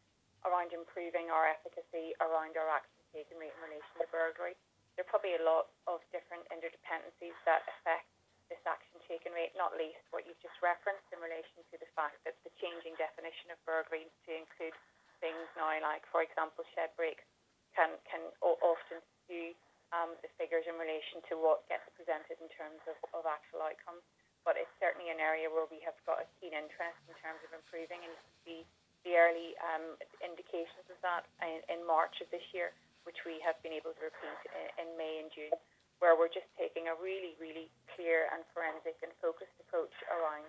around improving our efficacy around our action taken rate in relation to burglary. There are probably a lot of different interdependencies that affect this action taken rate, not least what you've just referenced in relation to the fact that the changing definition of burglary to include things now like, for example, shed breaks can often skew the figures in relation to what gets presented in terms of actual outcomes. But it's certainly an area where we have got a keen interest in terms of improving, and you can see the early indications of that in March of this year, which we have been able to repeat in May and June, where we're just taking a really, really clear and forensic and focused approach around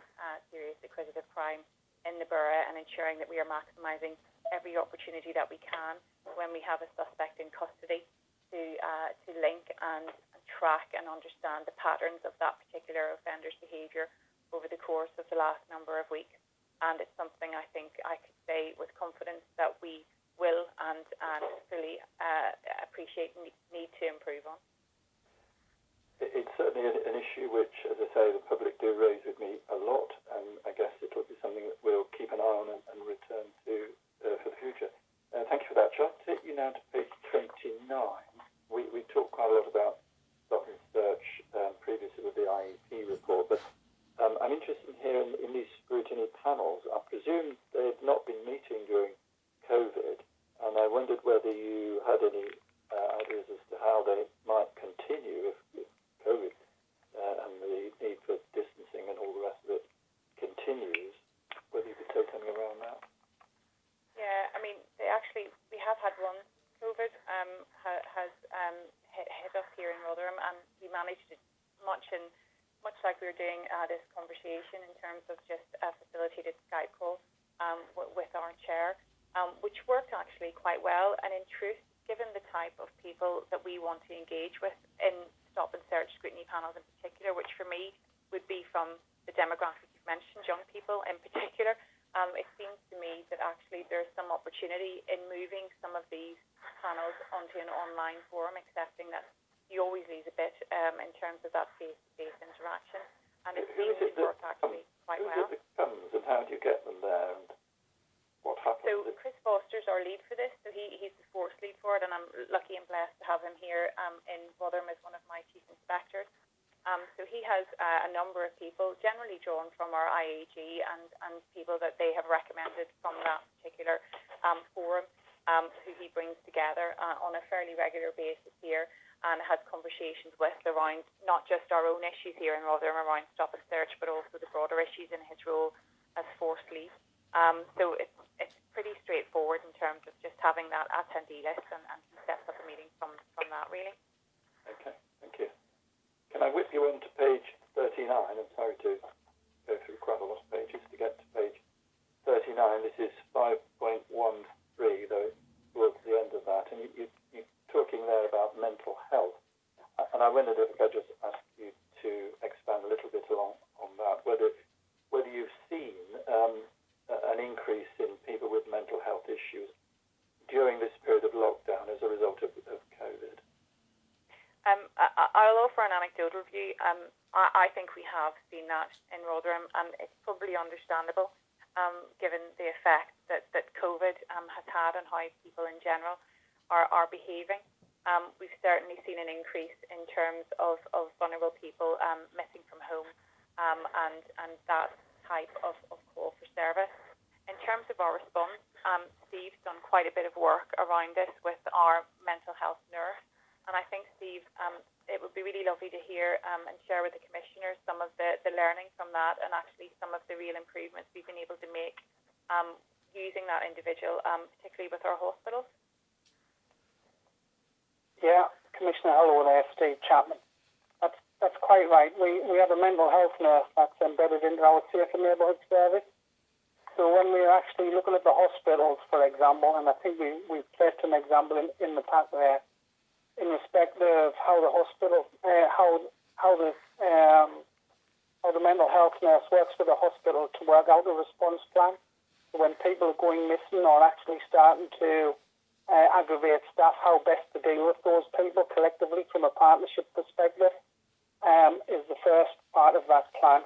serious acquisitive crime in the borough and ensuring that we are maximising every opportunity that we can when we have a suspect in custody to link and track and understand the patterns of that particular offender's behaviour over the course of the last number of weeks. And it's something I think I could say with confidence that we will and fully appreciate and need to improve on. It's certainly an issue which, as I say, the public do raise with me a lot, and I guess it'll be something that we'll keep an eye on and return to for the future. Thank you for that. Shall I take you now to page 29? We talked quite a lot about stop and search previously with the IEP report, but I'm interested here in these scrutiny panels. I presume they've not been meeting during COVID, and I wondered whether you had any ideas as to how they might continue if COVID and the need for distancing and all the rest of it continues, whether you could say something around that. Yeah, I mean, we have had one. COVID has hit us here in Rotherham, and we managed it much like we were doing this conversation in terms of just a facilitated Skype call with our chair, which worked actually quite well. And in truth, given the type of people that we want to engage with in stop and search scrutiny panels in particular, which for me would be from the demographic you've mentioned, young people in particular, it seems to me that actually there's some opportunity in moving some of these panels onto an online forum, accepting that you always lose a bit in terms of that face-to-face interaction. And it seems to work actually quite well. Who is it that comes and how do you get them there and what happens? So Chris Foster's our lead for this, so he's the force lead for it, and I'm lucky and blessed to have him here in Rotherham as one of my chief inspectors. So he has a number of people, generally drawn from our IAG and people that they have recommended from that particular forum, who he brings together on a fairly regular basis here and has conversations with around not just our own issues here in Rotherham around stop and search, but also the broader issues in his role as force lead. So it's pretty straightforward in terms of just having that attendee list, and he sets up a meeting from that, really. Okay, thank you. Can I whip you on to page 39? I'm sorry to go through quite a lot of pages to get to page 39. This is 5.13, though towards the end of that. And you're talking there about mental health. And I wondered if I could just ask you to expand a little bit on that, whether you've seen an increase in people with mental health issues during this period of lockdown as a result of COVID. I'll offer an anecdotal review. I think we have seen that in Rotherham, and it's probably understandable given the effect that COVID has had on how people in general are behaving. We've certainly seen an increase in terms of vulnerable people missing from home and that type of call for service. In terms of our response, Steve's done quite a bit of work around this with our mental health nurse. And I think, Steve, it would be really lovely to hear and share with the commissioners some of the learning from that and actually some of the real improvements we've been able to make using that individual, particularly with our hospitals. Commissioner Hello there, Steve Chapman. That's quite right. We have a mental health nurse that's embedded into our Safer Neighbourhood service. So when we're actually looking at the hospitals, for example, and I think we've placed an example in the pack there, in respect of how the hospital, how the mental health nurse works with the hospital to work out a response plan. So when people are going missing or actually starting to aggravate staff, how best to deal with those people collectively from a partnership perspective is the first part of that plan.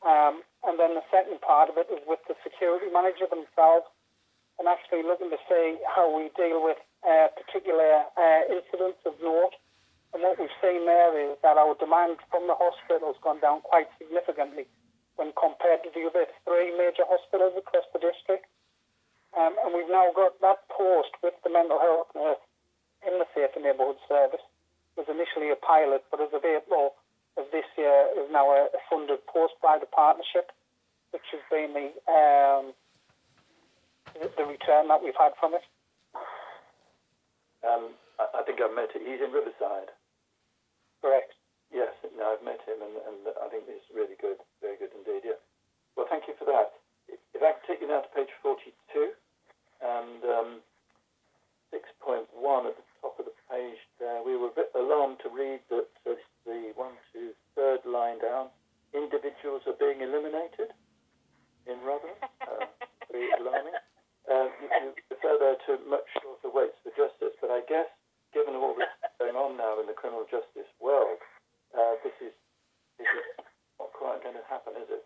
And then the second part of it is with the security manager themselves and actually looking to see how we deal with particular incidents of note. And what we've seen there is that our demand from the hospital has gone down quite significantly when compared to the other three major hospitals across the district. And we've now got that post with the mental health nurse in the Safer Neighbourhood Service. It was initially a pilot, but as of April of this year is now a funded post by the partnership, which has been the return that we've had from it. I think I've met him. He's in Riverside. Correct. Yes, no, I've met him, and I think it's really good, very good indeed, yeah. Well, thank you for that. If I could take you now to page 42, and 6.1 at the top of the page there, we were a bit alarmed to read that the 3rd line down, individuals are being eliminated in Rotherham. Very alarming. You refer there to much shorter waits for justice, but I guess, given all that's going on now in the criminal justice world, this is not quite going to happen, is it?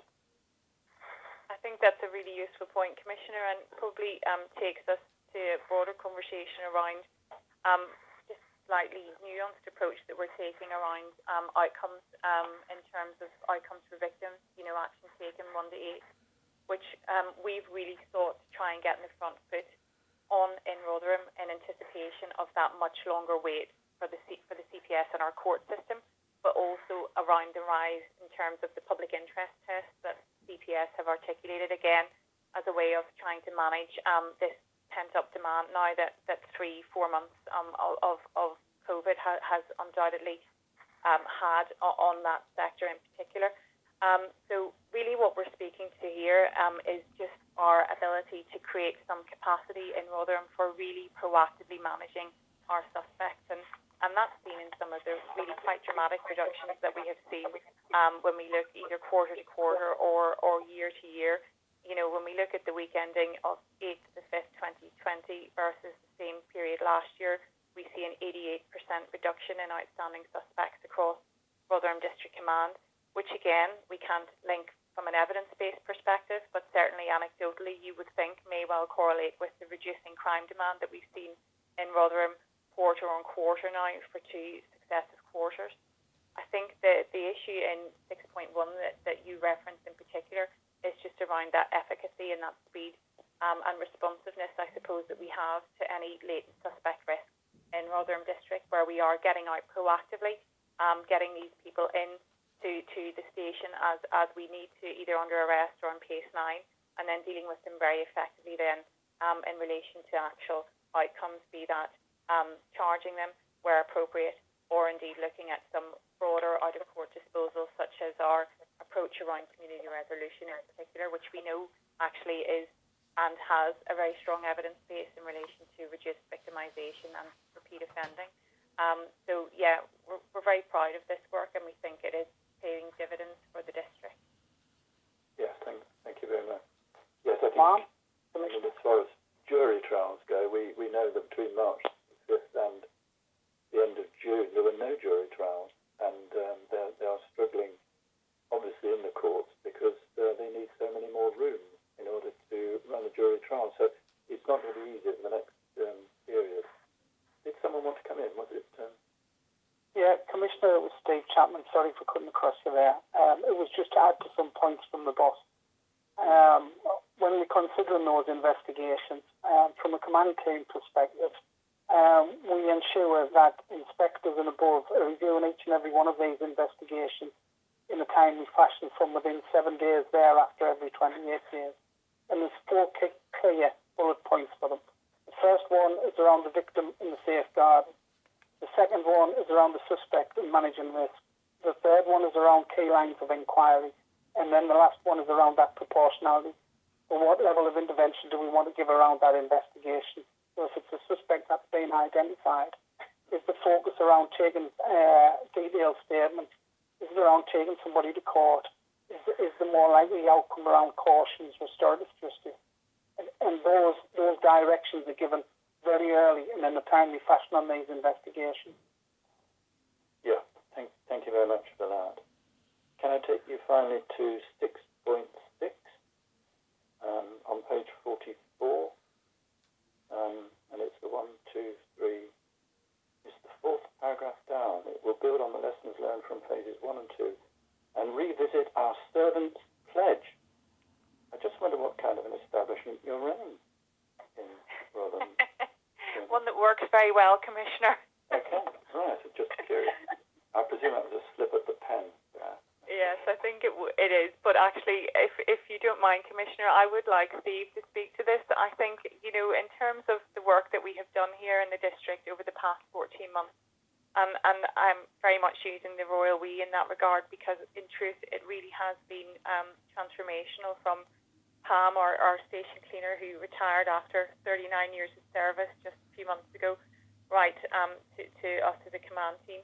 I think that's a really useful point, Commissioner, and probably takes us to a broader conversation around just slightly nuanced approach that we're taking around outcomes in terms of outcomes for victims, action taken 1 to 8, which we've really sought to try and get in the front foot on in Rotherham in anticipation of that much longer wait for the CPS in our court system, but also around the rise in terms of the public interest test that CPS have articulated again as a way of trying to manage this pent-up demand now that 3-4 months of COVID has undoubtedly had on that sector in particular. So really what we're speaking to here is just our ability to create some capacity in Rotherham for really proactively managing our suspects. And that's seen in some of the really quite dramatic reductions that we have seen when we look either quarter to quarter or year to year. When we look at the week ending of 8th to 5th, 2020 versus the same period last year, we see an 88% reduction in outstanding suspects across Rotherham District Command, which again, we can't link from an evidence-based perspective, but certainly anecdotally you would think may well correlate with the reducing crime demand that we've seen in Rotherham quarter on quarter now for 2 successive quarters. I think that the issue in 6.1 that you referenced in particular is just around that efficacy and that speed and responsiveness, I suppose, that we have to any latent suspect risk in Rotherham District, where we are getting out proactively, getting these people in to the station as we need to, either under arrest or on PACE 9, and then dealing with them very effectively then in relation to actual outcomes, be that charging them where appropriate, or indeed looking at some broader out-of-court disposals, such as our approach around community resolution in particular, which we know actually is and has a very strong evidence base in relation to reduced victimisation and repeat offending. So, yeah, we're very proud of this work, and we think it is paying dividends for the district. Yes, thank you very much. Yes, I think as far as jury trials go, we know that between March 5th and the end of June, there were no jury trials, and they are struggling, obviously, in the courts because they need so many more rooms in order to run a jury trial. So it's not going to be easy in the next period. Did someone want to come in? Was it? Yeah, Commissioner, it was Steve Chapman. Sorry for cutting across you there. It was just to add to some points from the boss. When we're considering those investigations, from a command team perspective, we ensure that inspectors and above are reviewing each and every one of these investigations in a timely fashion from within 7 days thereafter every 28 days. And there's 4 clear bullet points for them. The first one is around the victim and the safeguarding. The second one is around the suspect and managing risk. The third one is around key lines of inquiry. And then the last one is around that proportionality. So what level of intervention do we want to give around that investigation? So if it's a suspect that's been identified, is the focus around taking detailed statements? Is it around taking somebody to court? Is the more likely outcome around cautions, restorative justice? And those directions are given very early and in a timely fashion on these investigations. Yeah, thank you very much for that. Can I take you finally to 6.6 on page 44? And it's the 1, 2, 3. It's the fourth paragraph down. It will build on the lessons learned from phases 1 and 2 and revisit our servant's pledge. I just wonder what kind of an establishment you're running in Rotherham. One that works very well, Commissioner. Okay, right. Just curious. I presume that was a slip of the pen there. Yes, I think it is. But actually, if you don't mind, Commissioner, I would like Steve to speak to this. I think, in terms of the work that we have done here in the district over the past 14 months, and I'm very much using the royal we in that regard because, in truth, it really has been transformational from Pam, our station cleaner, who retired after 39 years of service just a few months ago, right to us as a command team.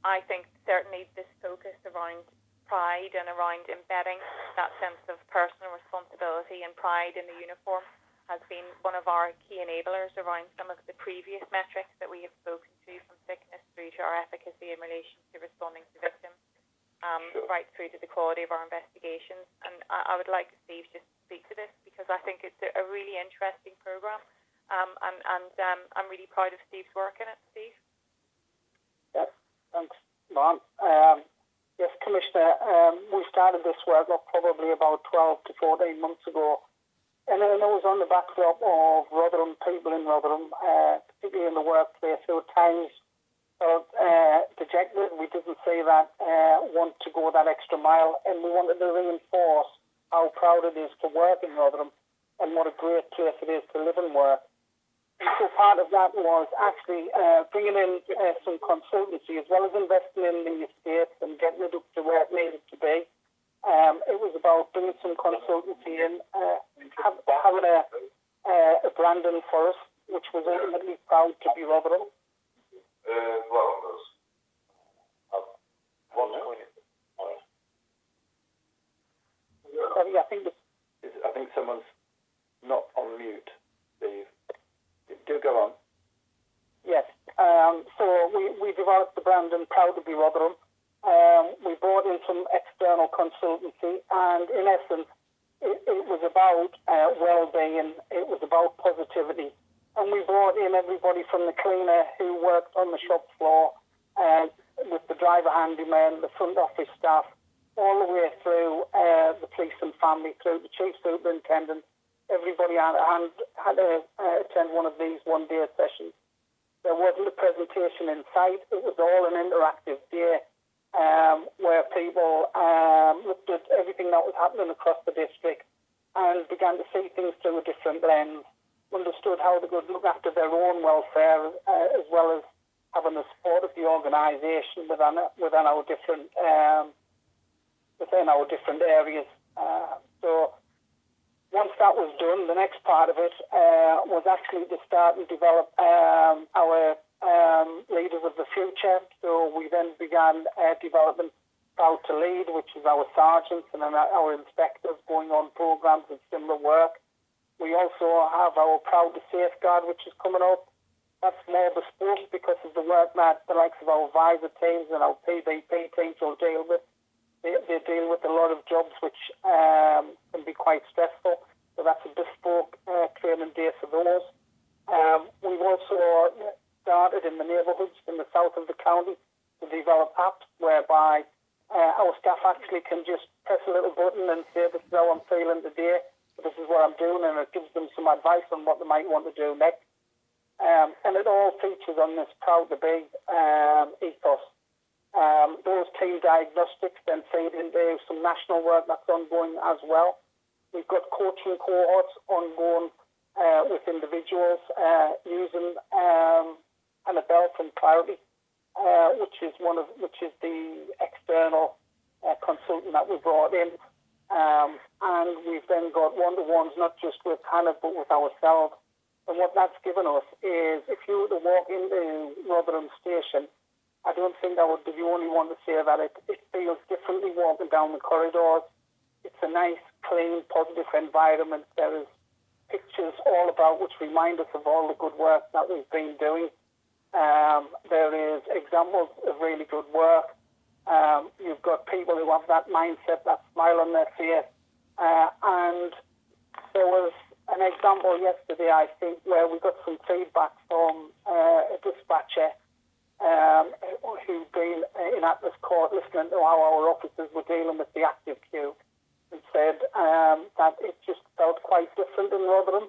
I think certainly this focus around pride and around embedding that sense of personal responsibility and pride in the uniform has been one of our key enablers around some of the previous metrics that we have spoken to, from sickness through to our efficacy in relation to responding to victims, right through to the quality of our investigations. And I would like Steve just to speak to this because I think it's a really interesting programme, and I'm really proud of Steve's work in it. Steve? Yes, thanks, Mom. Yes, Commissioner, we started this work up probably about 12 to 14 months ago. And it was on the backdrop of Rotherham, people in Rotherham, particularly in the workplace, who at times felt dejected. We didn't see that want to go that extra mile, and we wanted to reinforce how proud it is to work in Rotherham and what a great place it is to live and work. And so part of that was actually bringing in some consultancy, as well as investing in the estates and getting it up to where it needed to be. It was about bringing some consultancy in, having a branding for us, which was ultimately proud to be Rotherham. I think someone's not on mute, Steve. Do go on. Yes. So we developed the brand and proud to be Rotherham. We brought in some external consultancy, and in essence, it was about well-being. It was about positivity. And we brought in everybody from the cleaner who worked on the shop floor, with the driver handyman, the front office staff, all the way through the police and family, through the chief superintendent. Everybody had to attend one of these one-day sessions. There wasn't a presentation in sight. It was all an interactive day where people looked at everything that was happening across the district and began to see things through a different lens, understood how they could look after their own welfare as well as having the support of the organisation within our different areas. So once that was done, the next part of it was actually to start and develop our leaders of the future. So we then began developing Proud to Lead, which is our sergeants and our inspectors going on programmes of similar work. We also have our Proud to Safeguard, which is coming up. That's more bespoke because of the work that the likes of our visor teams and our PVP teams will deal with. They deal with a lot of jobs which can be quite stressful. So that's a bespoke training day for those. We've also started in the neighbourhoods in the south of the county to develop apps whereby our staff actually can just press a little button and say, this is how I'm feeling today, this is what I'm doing, and it gives them some advice on what they might want to do next. And it all features on this Proud to Be ethos. Those team diagnostics then feed into some national work that's ongoing as well. We've got coaching cohorts ongoing with individuals using Annabelle from Clarity which is the external consultant that we brought in. And we've then got one-to-ones, not just with Hannah, but with ourselves. And what that's given us is, if you were to walk into Rotherham Station, I don't think I would be the only one to say that it feels differently walking down the corridors. It's a nice, clean, positive environment. There is pictures all about which remind us of all the good work that we've been doing. There is examples of really good work. You've got people who have that mindset, that smile on their face. And there was an example yesterday, I think, where we got some feedback from a dispatcher who'd been in Atlas Court listening to how our officers were dealing with the active queue, and said that it just felt quite different in Rotherham,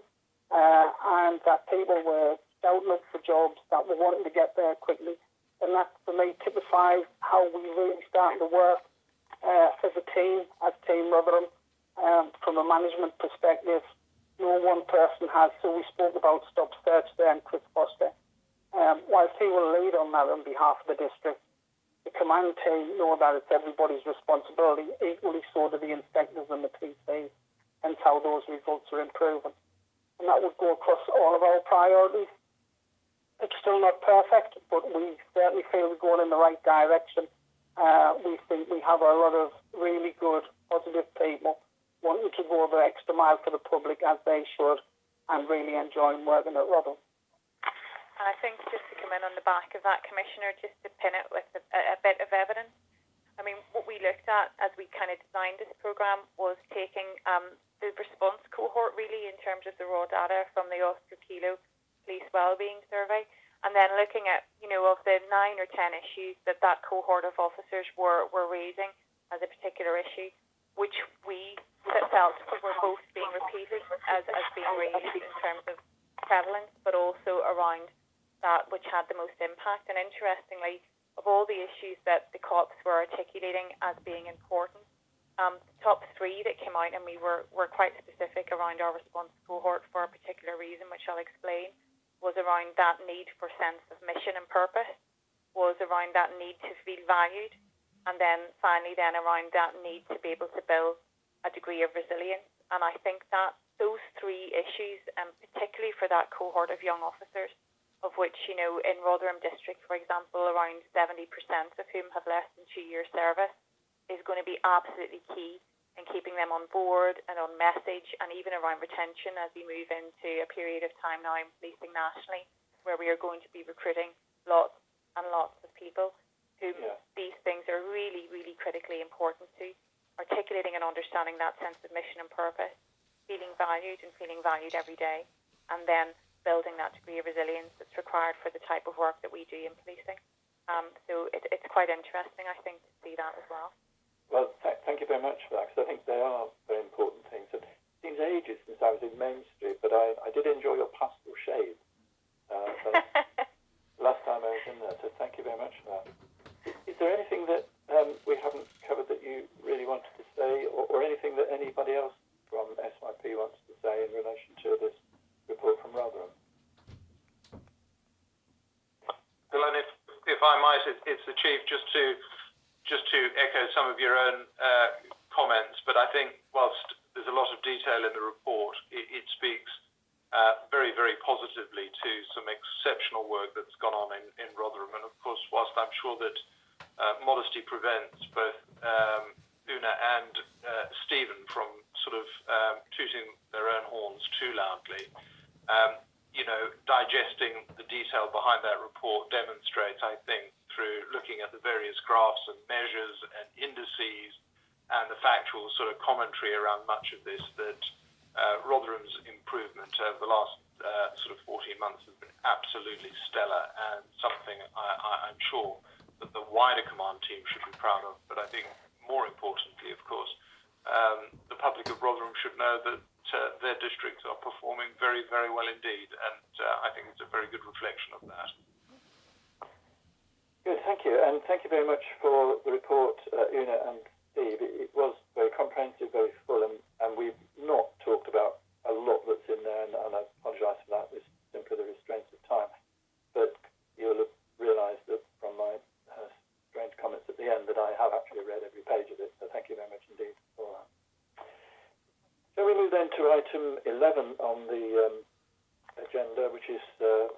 and that people were shouting up for jobs, that were wanting to get there quickly. And that, for me, typifies how we really starting to work as a team, as Team Rotherham. From a management perspective, no one person has. So we spoke about Stop Search there and Chris Foster. Whilst he will lead on that on behalf of the district, the command team know that it's everybody's responsibility. Equally so do the inspectors and the PCs, hence how those results are improving. And that would go across all of our priorities. It's still not perfect, but we certainly feel we're going in the right direction. We think we have a lot of really good, positive people wanting to go the extra mile for the public, as they should, and really enjoying working at Rotherham. And I think just to come in on the back of that, Commissioner, just to pin it with a bit of evidence, I mean, what we looked at as we kind of designed this programme was taking the response cohort, really, in terms of the raw data from the Oscar Kilo Police Wellbeing Survey, and then looking at, of the 9 or 10 issues that cohort of officers were raising as a particular issue, which we felt were both being repeated as being raised in terms of prevalence, but also around that which had the most impact. And interestingly, of all the issues that the cops were articulating as being important, the top 3 that came out, and we were quite specific around our response cohort for a particular reason, which I'll explain, was around that need for sense of mission and purpose, was around that need to feel valued, and then finally around that need to be able to build a degree of resilience. And I think that those 3 issues, and particularly for that cohort of young officers, of which, in Rotherham District, for example, around 70% of whom have less than 2 years service, is going to be absolutely key in keeping them on board and on message, and even around retention as we move into a period of time now in policing nationally, where we are going to be recruiting lots and lots of people whom these things are really, really critically important to, articulating and understanding that sense of mission and purpose, feeling valued and feeling valued every day, and then building that degree of resilience that's required for the type of work that we do in policing. So it's quite interesting, I think, to see that as well. Well, thank you very much for that, because I think they are very important things. It seems ages since I was in Main Street, but I did enjoy your pastel shades last time I was in there, so thank you very much for that. Is there anything that we haven't covered that you really wanted to say, or anything that anybody else from SYP wants to say in relation to this report from Rotherham? Dylan, if I might, it's the Chief, just to echo some of your own comments, but I think whilst there's a lot of detail in the report, it speaks very, very positively to some exceptional work that's gone on in Rotherham. And of course, whilst I'm sure that modesty prevents both Una and Stephen from sort of tooting their own horns too loudly, digesting the detail behind that report demonstrates, I think, through looking at the various graphs and measures and indices and the factual sort of commentary around much of this, that Rotherham's improvement over the last sort of 14 months has been absolutely stellar, and something I'm sure that the wider command team should be proud of. But I think more importantly, of course, the public of Rotherham should know that their districts are performing very, very well indeed, and I think it's a very good reflection of that. Good, thank you, and thank you very much for the report, Una and Steve. It was very comprehensive, very full, and we've not talked about a lot that's in there, and I apologise for that. It's simply the restraints of time. But you'll have realised that from my to item 11 on the agenda, which is the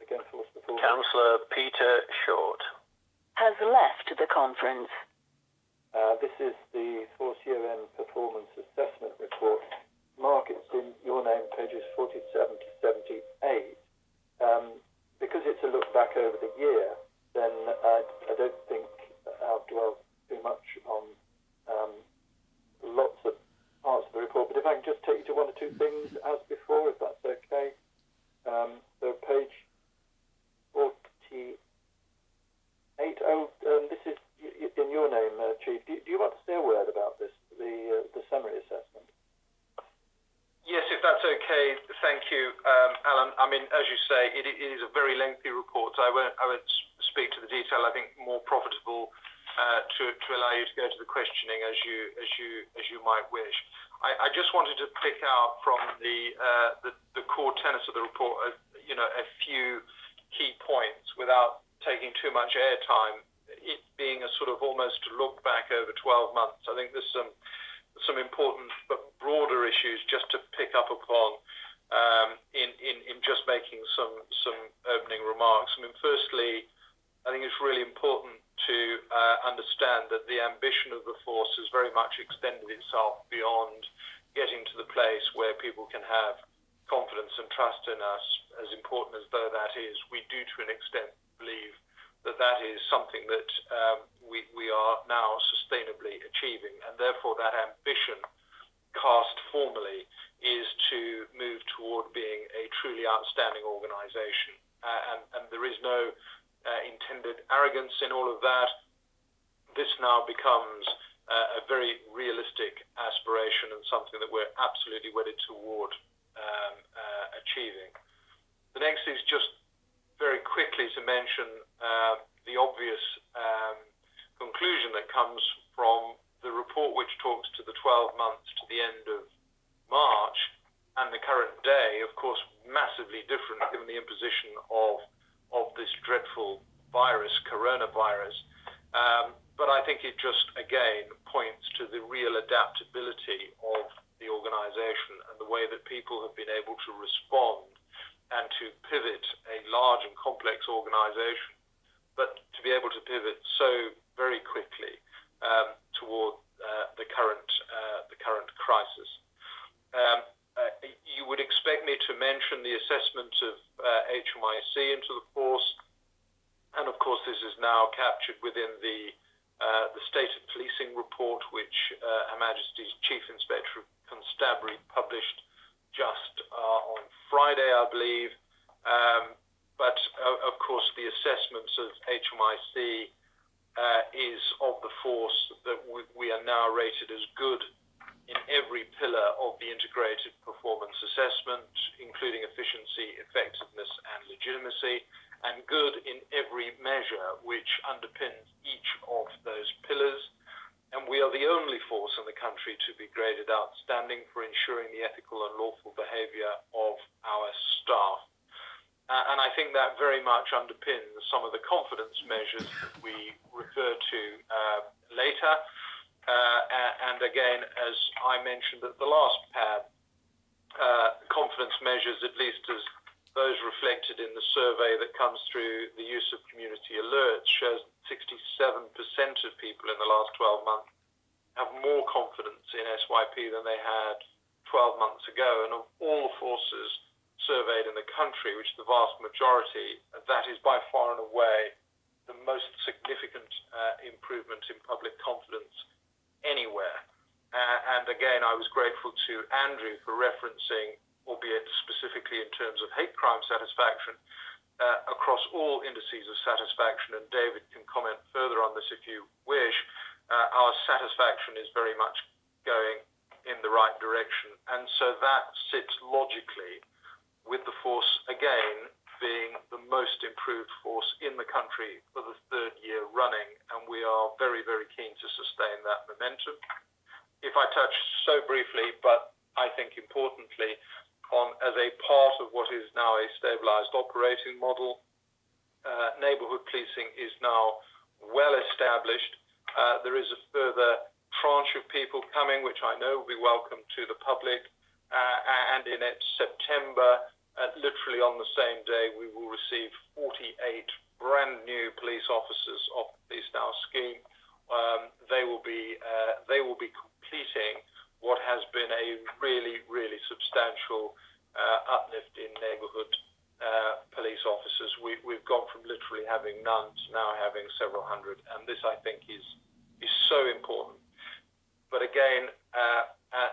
Game Force performance. Councillor Peter Short has left the conference. This is the Force year-end performance assessment report. Mark, it's in your name, pages 47 to 78. Because it's a look back over the year, then I don't think I'll dwell too much on lots of parts of the report, but if I can just take you to one or two things as before, if that's okay. So page 48. This is in your name, Chief. Do you want to say a word about this, the summary assessment? Yes, if that's okay. Thank you, Alan. I mean, as you say, it is a very lengthy report, so I won't speak to the detail. I think more profitable to allow you to go to the questioning as you might wish. I just wanted to pick out from the core tenets of the report, a few key points without taking too much airtime. It being a sort of almost look back over 12 months. I think there's some important but broader issues just to pick up upon in just making some opening remarks. I mean, firstly, I think it's really important to understand that the ambition of the force has very much extended itself beyond getting to the place where people can have confidence and trust in us. As important as though that is, we do to an extent believe that is something that we are now sustainably achieving, and therefore that ambition cast formally is to move toward being a truly outstanding organisation, and there is no intended arrogance in all of that. This now becomes a very realistic aspiration and something that we're absolutely wedded toward achieving. The next is just very quickly to mention the obvious conclusion that comes from the report, which talks to the 12 months to the end of March, and the current day, of course, massively different given the imposition of this dreadful virus, coronavirus. But I think it just, again, points to the real adaptability of the organisation and the way that people have been able to respond and to pivot a large and complex organisation, but to be able to pivot so very quickly toward the current crisis. You would expect me to mention the assessment of HMIC into the force, and of course this is now captured within the State of Policing report, which Her Majesty's Chief Inspector of Constabulary published just on Friday, I believe. But of course the assessments of HMIC is of the force that we are now rated as good in every pillar of the integrated performance assessment, including efficiency, effectiveness and legitimacy, and good in every measure which underpins each of those pillars. And we are the only force in the country to be graded outstanding for ensuring the ethical and lawful behaviour of our staff. And I think that very much underpins some of the confidence measures we refer to later. And again, as I mentioned at the last pad, confidence measures, at least as those reflected in the survey that comes through the use of community alerts, shows 67% of people in the last 12 months have more confidence in SYP than they had 12 months ago. And of all the forces surveyed in the country, which the vast majority, that is by far and away the most significant improvement in public confidence anywhere. And again, I was grateful to Andrew for referencing, albeit specifically in terms of hate crime satisfaction, across all indices of satisfaction, and David can comment further on this if you wish. Our satisfaction is very much going in the right direction, and so that sits logically with the force, again, being the most improved force in the country for the third year running, and we are very, very keen to sustain that momentum. If I touch so briefly, but I think importantly, on as a part of what is now a stabilised operating model, neighbourhood policing is now well established. There is a further tranche of people coming, which I know will be welcome to the public, and in September, literally on the same day, we will receive 48 brand new police officers off the Police Now scheme. They will be completing what has been a really, really substantial uplift in neighbourhood police officers. We've gone from literally having none to now having several hundred, and this, I think, is so important. But again,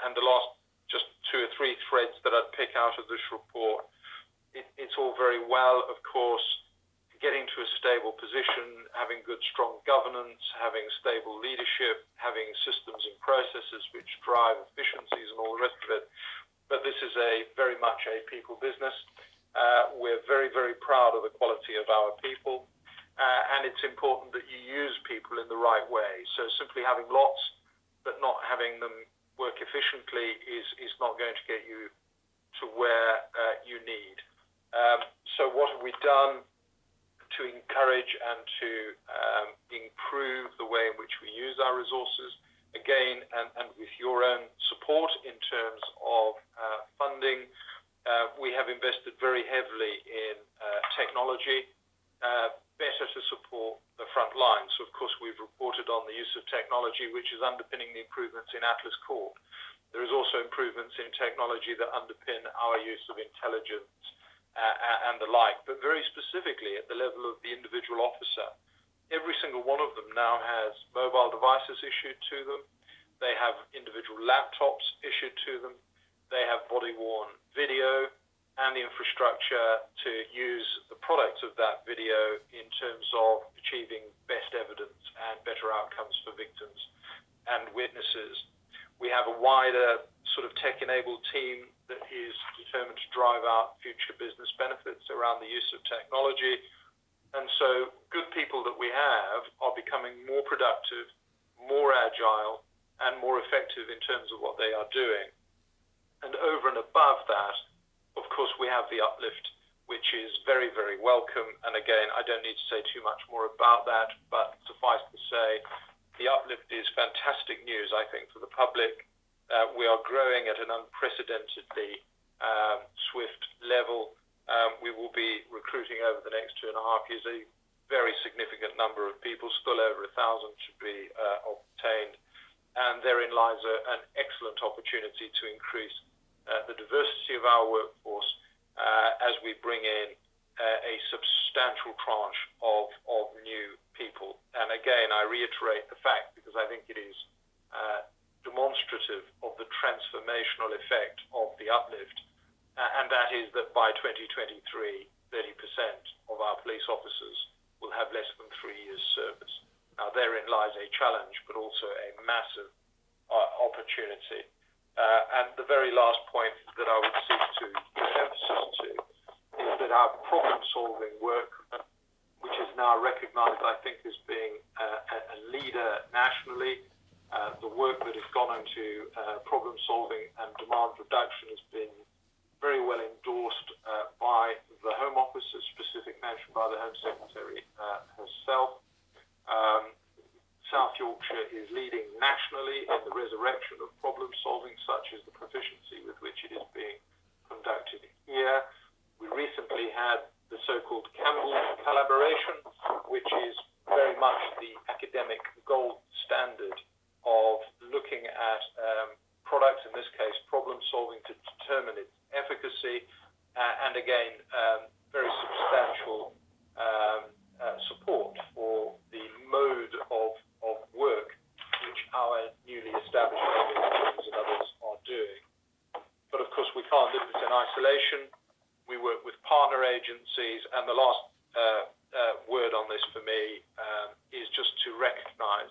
and the last just 2 or 3 threads that I'd pick out of this report, it's all very well, of course, getting to a stable position, having good, strong governance, having stable leadership, having systems and processes which drive efficiencies and all the rest of it. But this is very much a people business. We're very, very proud of the quality of our people, and it's important that you use people in the right way. So simply having lots but not having them work efficiently is not going to get you to where you need. So what have we done to encourage and to improve the way in which we use our resources? Again, and with your own support in terms of funding, we have invested very heavily in technology, better to support the front line. So, of course, we've reported on the use of technology, which is underpinning the improvements in Atlas Court. There is also improvements in technology that underpin our use of intelligence and the like, but very specifically at the level of the individual officer. Every single one of them now has mobile devices issued to them. They have individual laptops issued to them. They have body-worn video and the infrastructure to use the products of that video in terms of achieving best evidence and better outcomes for victims and witnesses. We have a wider sort of tech-enabled team that is determined to drive out future business benefits around the use of technology. And so good people that we have are becoming more productive, more agile, and more effective in terms of what they are doing. And over and above that, of course, we have the uplift, which is very, very welcome. And again, I don't need to say too much more about that, but suffice to say, the uplift is fantastic news, I think, for the public. We are growing at an unprecedentedly swift level. We will be recruiting over the next 2.5 years a very significant number of people, still over 1,000 to be obtained. And therein lies an excellent opportunity to increase the diversity of our workforce as we bring in a substantial tranche of new people. And again, I reiterate the fact, because I think it is demonstrative of the transformational effect of the uplift, and that is that by 2023, 30% of our police officers will have less than 3 years service. Now, therein lies a challenge, but also a massive opportunity. And the very last point that I would seek to give emphasis to is that our problem-solving work, which is now recognised, I think, as being a leader nationally, the work that has gone into problem-solving and demand reduction has been very well endorsed by the Home Office, a specific mention by the Home Secretary herself. South Yorkshire is leading nationally in the resurrection of problem-solving, such as the proficiency with which it is being conducted here. We recently had the so-called Campbell collaboration, which is very much the academic gold standard of looking at products, in this case problem-solving, to determine its efficacy, and again, very substantial support for the mode of work which our newly established organizations and others are doing. But of course, we can't do this in isolation. We work with partner agencies, and the last word on this for me is just to recognise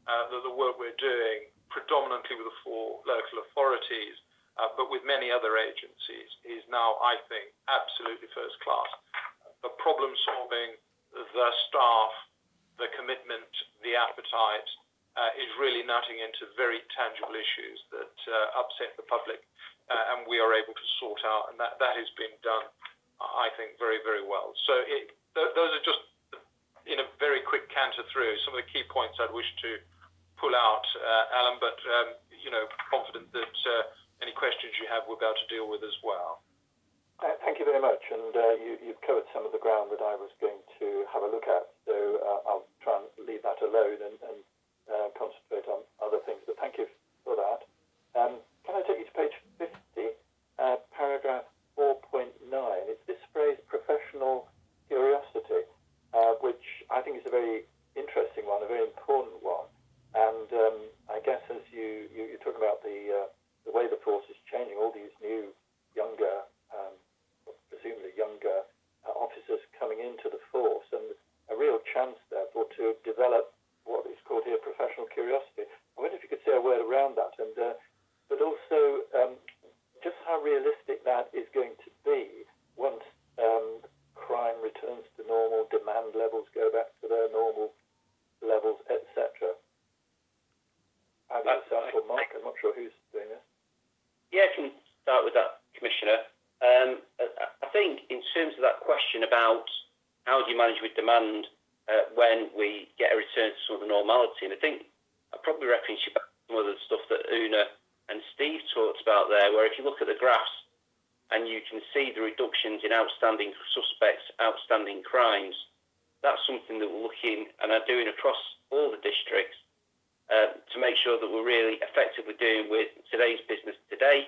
that the work we're doing, predominantly with the 4 local authorities, but with many other agencies, is now, I think, absolutely first class. The problem solving, the staff, the commitment, the appetite is really nutting into very tangible issues that upset the public, and we are able to sort out, and that has been done, I think, very, very well. So those are just, in a very quick canter through, some of the key points I'd wish to pull out, Alan, but confident that any questions you have, we're about to deal with as well. Thank you very much, and you've covered some of the ground that I was going to have a look at, so I'll try and leave that alone and concentrate on other things, but thank you for that. Can I take you to page 50, paragraph 4.9? It's this phrase, professional curiosity, which I think is a very interesting one, a very important one, and I guess as you're talking about the way the force is changing, all these new, younger, presumably younger officers coming into the force, and a real chance, therefore, to develop what is called here professional curiosity. I wonder if you could say a word around that, and but also just how realistic that is going to be once crime returns to normal, demand levels go back to their normal levels, etc. How do you start for Mark? I'm not sure who's doing this. Yeah, I can start with that, Commissioner. I think in terms of that question about how do you manage with demand when we get a return to some of the normality, and I think I'd probably reference you back to some of the stuff that Una and Steve talked about there, where if you look at the graphs and you can see the reductions in outstanding suspects, outstanding crimes, that's something that we're looking and are doing across all the districts to make sure that we're really effectively doing with today's business today,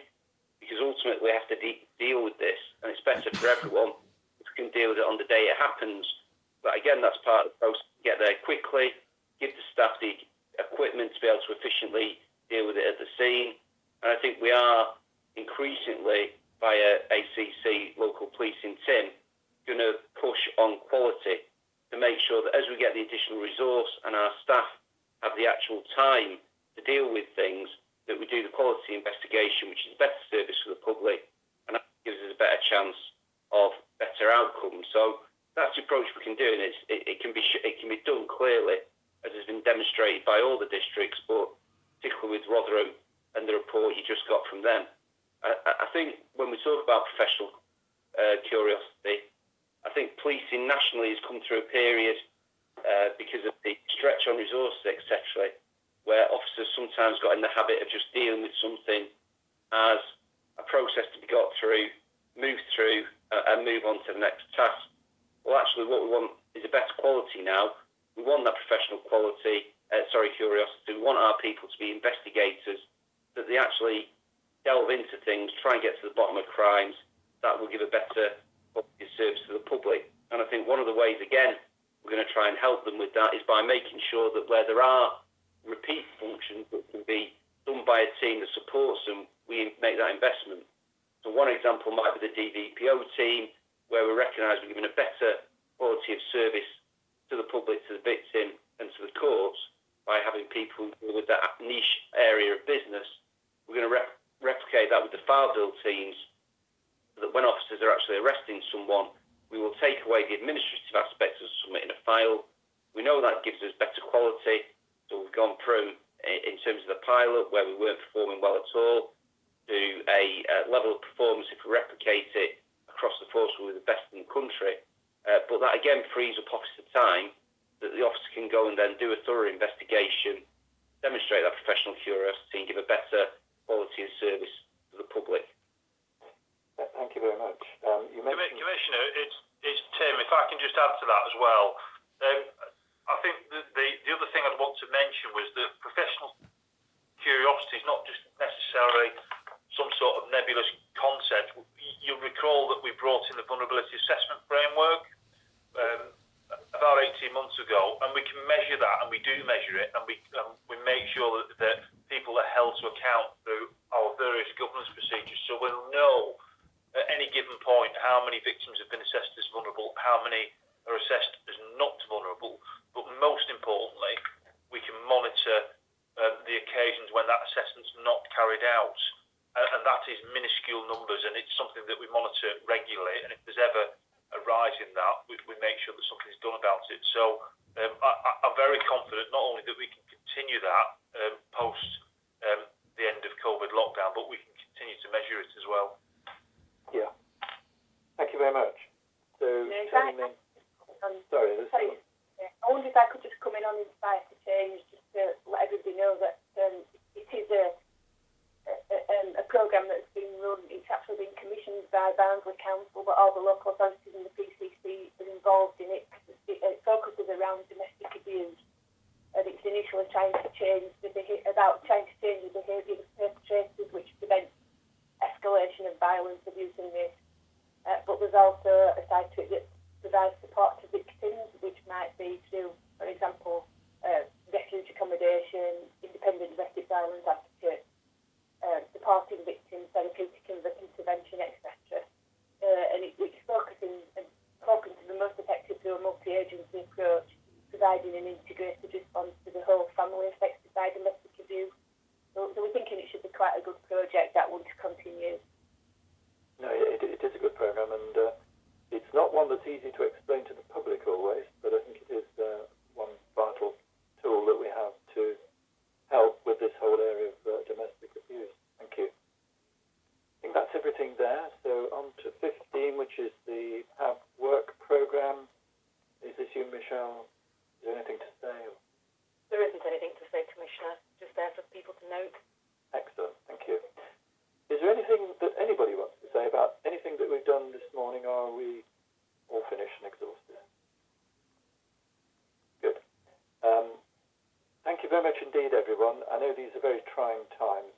because ultimately we have to deal with this, and it's better for everyone if we can deal with it on the day it happens. But again, that's part of the process, to get there quickly, give the staff the equipment to be able to efficiently deal with it at the scene. And I think we are increasingly, via ACC, local policing team, going to push on quality to make sure that as we get the additional resource and our staff have the actual time to deal with things, that we do the quality investigation, which is a better service for the public, and that gives us a better chance of better outcomes. So that's the approach we can do, and it can be done clearly, as has been demonstrated by all the districts, but particularly with Rotherham and the report you just got from them. I think when we talk about professional curiosity, I think policing nationally has come through a period because of the stretch on resources, etc., where officers sometimes got in the habit of just dealing with something as a process to be got through, move through, and move on to the next task. Well, actually, what we want is a better quality now. We want that professional curiosity. We want our people to be investigators, that they actually delve into things, try and get to the bottom of crimes. That will give a better quality of service to the public. And I think one of the ways, again, we're going to try and help them with that is by making sure that where there are repeat functions that can be done by a team that supports them, we make that investment. So one example might be the DVPO team, where we recognise we're giving a better quality of service to the public, to the victim and to the courts by having people with that niche area of business. We're going to replicate that with the file build teams, so that when officers are actually arresting someone, we will take away the administrative aspects of submitting a file. We know that gives us better quality. So we've gone through, in terms of the pilot, where we weren't performing well at all, to a level of performance, if we replicate it across the force, we're the best in the country. But that, again, frees up officer time, that the officer can go and then do a thorough investigation, demonstrate that professional curiosity, and give a better quality of service to the public. Thank you very much. You mentioned... Commissioner, it's Tim. If I can just add to that as well. I think the other thing I'd want to mention was that professional curiosity is not just necessarily some sort of nebulous concept. You'll recall that we brought in the vulnerability assessment framework about 18 months ago, and we can measure that, and we do measure it, and we make sure that people are held to account through our various governance procedures. So we'll know at any given point how many victims have been assessed as vulnerable, how many are assessed as not vulnerable, but most importantly, we can monitor the occasions when that assessment's not carried out, and that is minuscule numbers, and it's something that we monitor regularly, and if there's ever a rise in that, we make sure that something's done about it. So I'm very confident not only that we can continue that post the end of COVID lockdown, but we can continue to measure it as well. Yeah. Thank you very much. So, sorry. I wonder if I could just come in on Inspire to Change, just to let everybody know that it is a programme that by Barnsley Council, but all the local authorities and the PCC are involved in it. It focuses around domestic abuse, and it's initially trying to change the behaviour of perpetrators, which prevents escalation of violence, abuse, and rape. But there's also a side to it that provides support to victims, which might be through, for example, refuge accommodation, independent domestic violence advocates, supporting victims, therapeutic intervention, etc. And it's focusing and hoping to be most effective through a multi-agency approach, providing an integrated response to the whole family affected by domestic abuse. So we're thinking it should be quite a good project, that one, to continue. No, it is a good programme, and it's not one that's easy to explain to the public always, but I think it is one vital tool that we have to help with this whole area of domestic abuse. Thank you. I think that's everything there. So on to 15, which is the PAB work programme. Is this you, Michelle? Is there anything to say? Or? There isn't anything to say, Commissioner. Just there for people to note. Excellent. Thank you. Is there anything that anybody wants to say about anything that we've done this morning, or are we all finished and exhausted? Good. Thank you very much indeed, everyone. I know these are very trying times,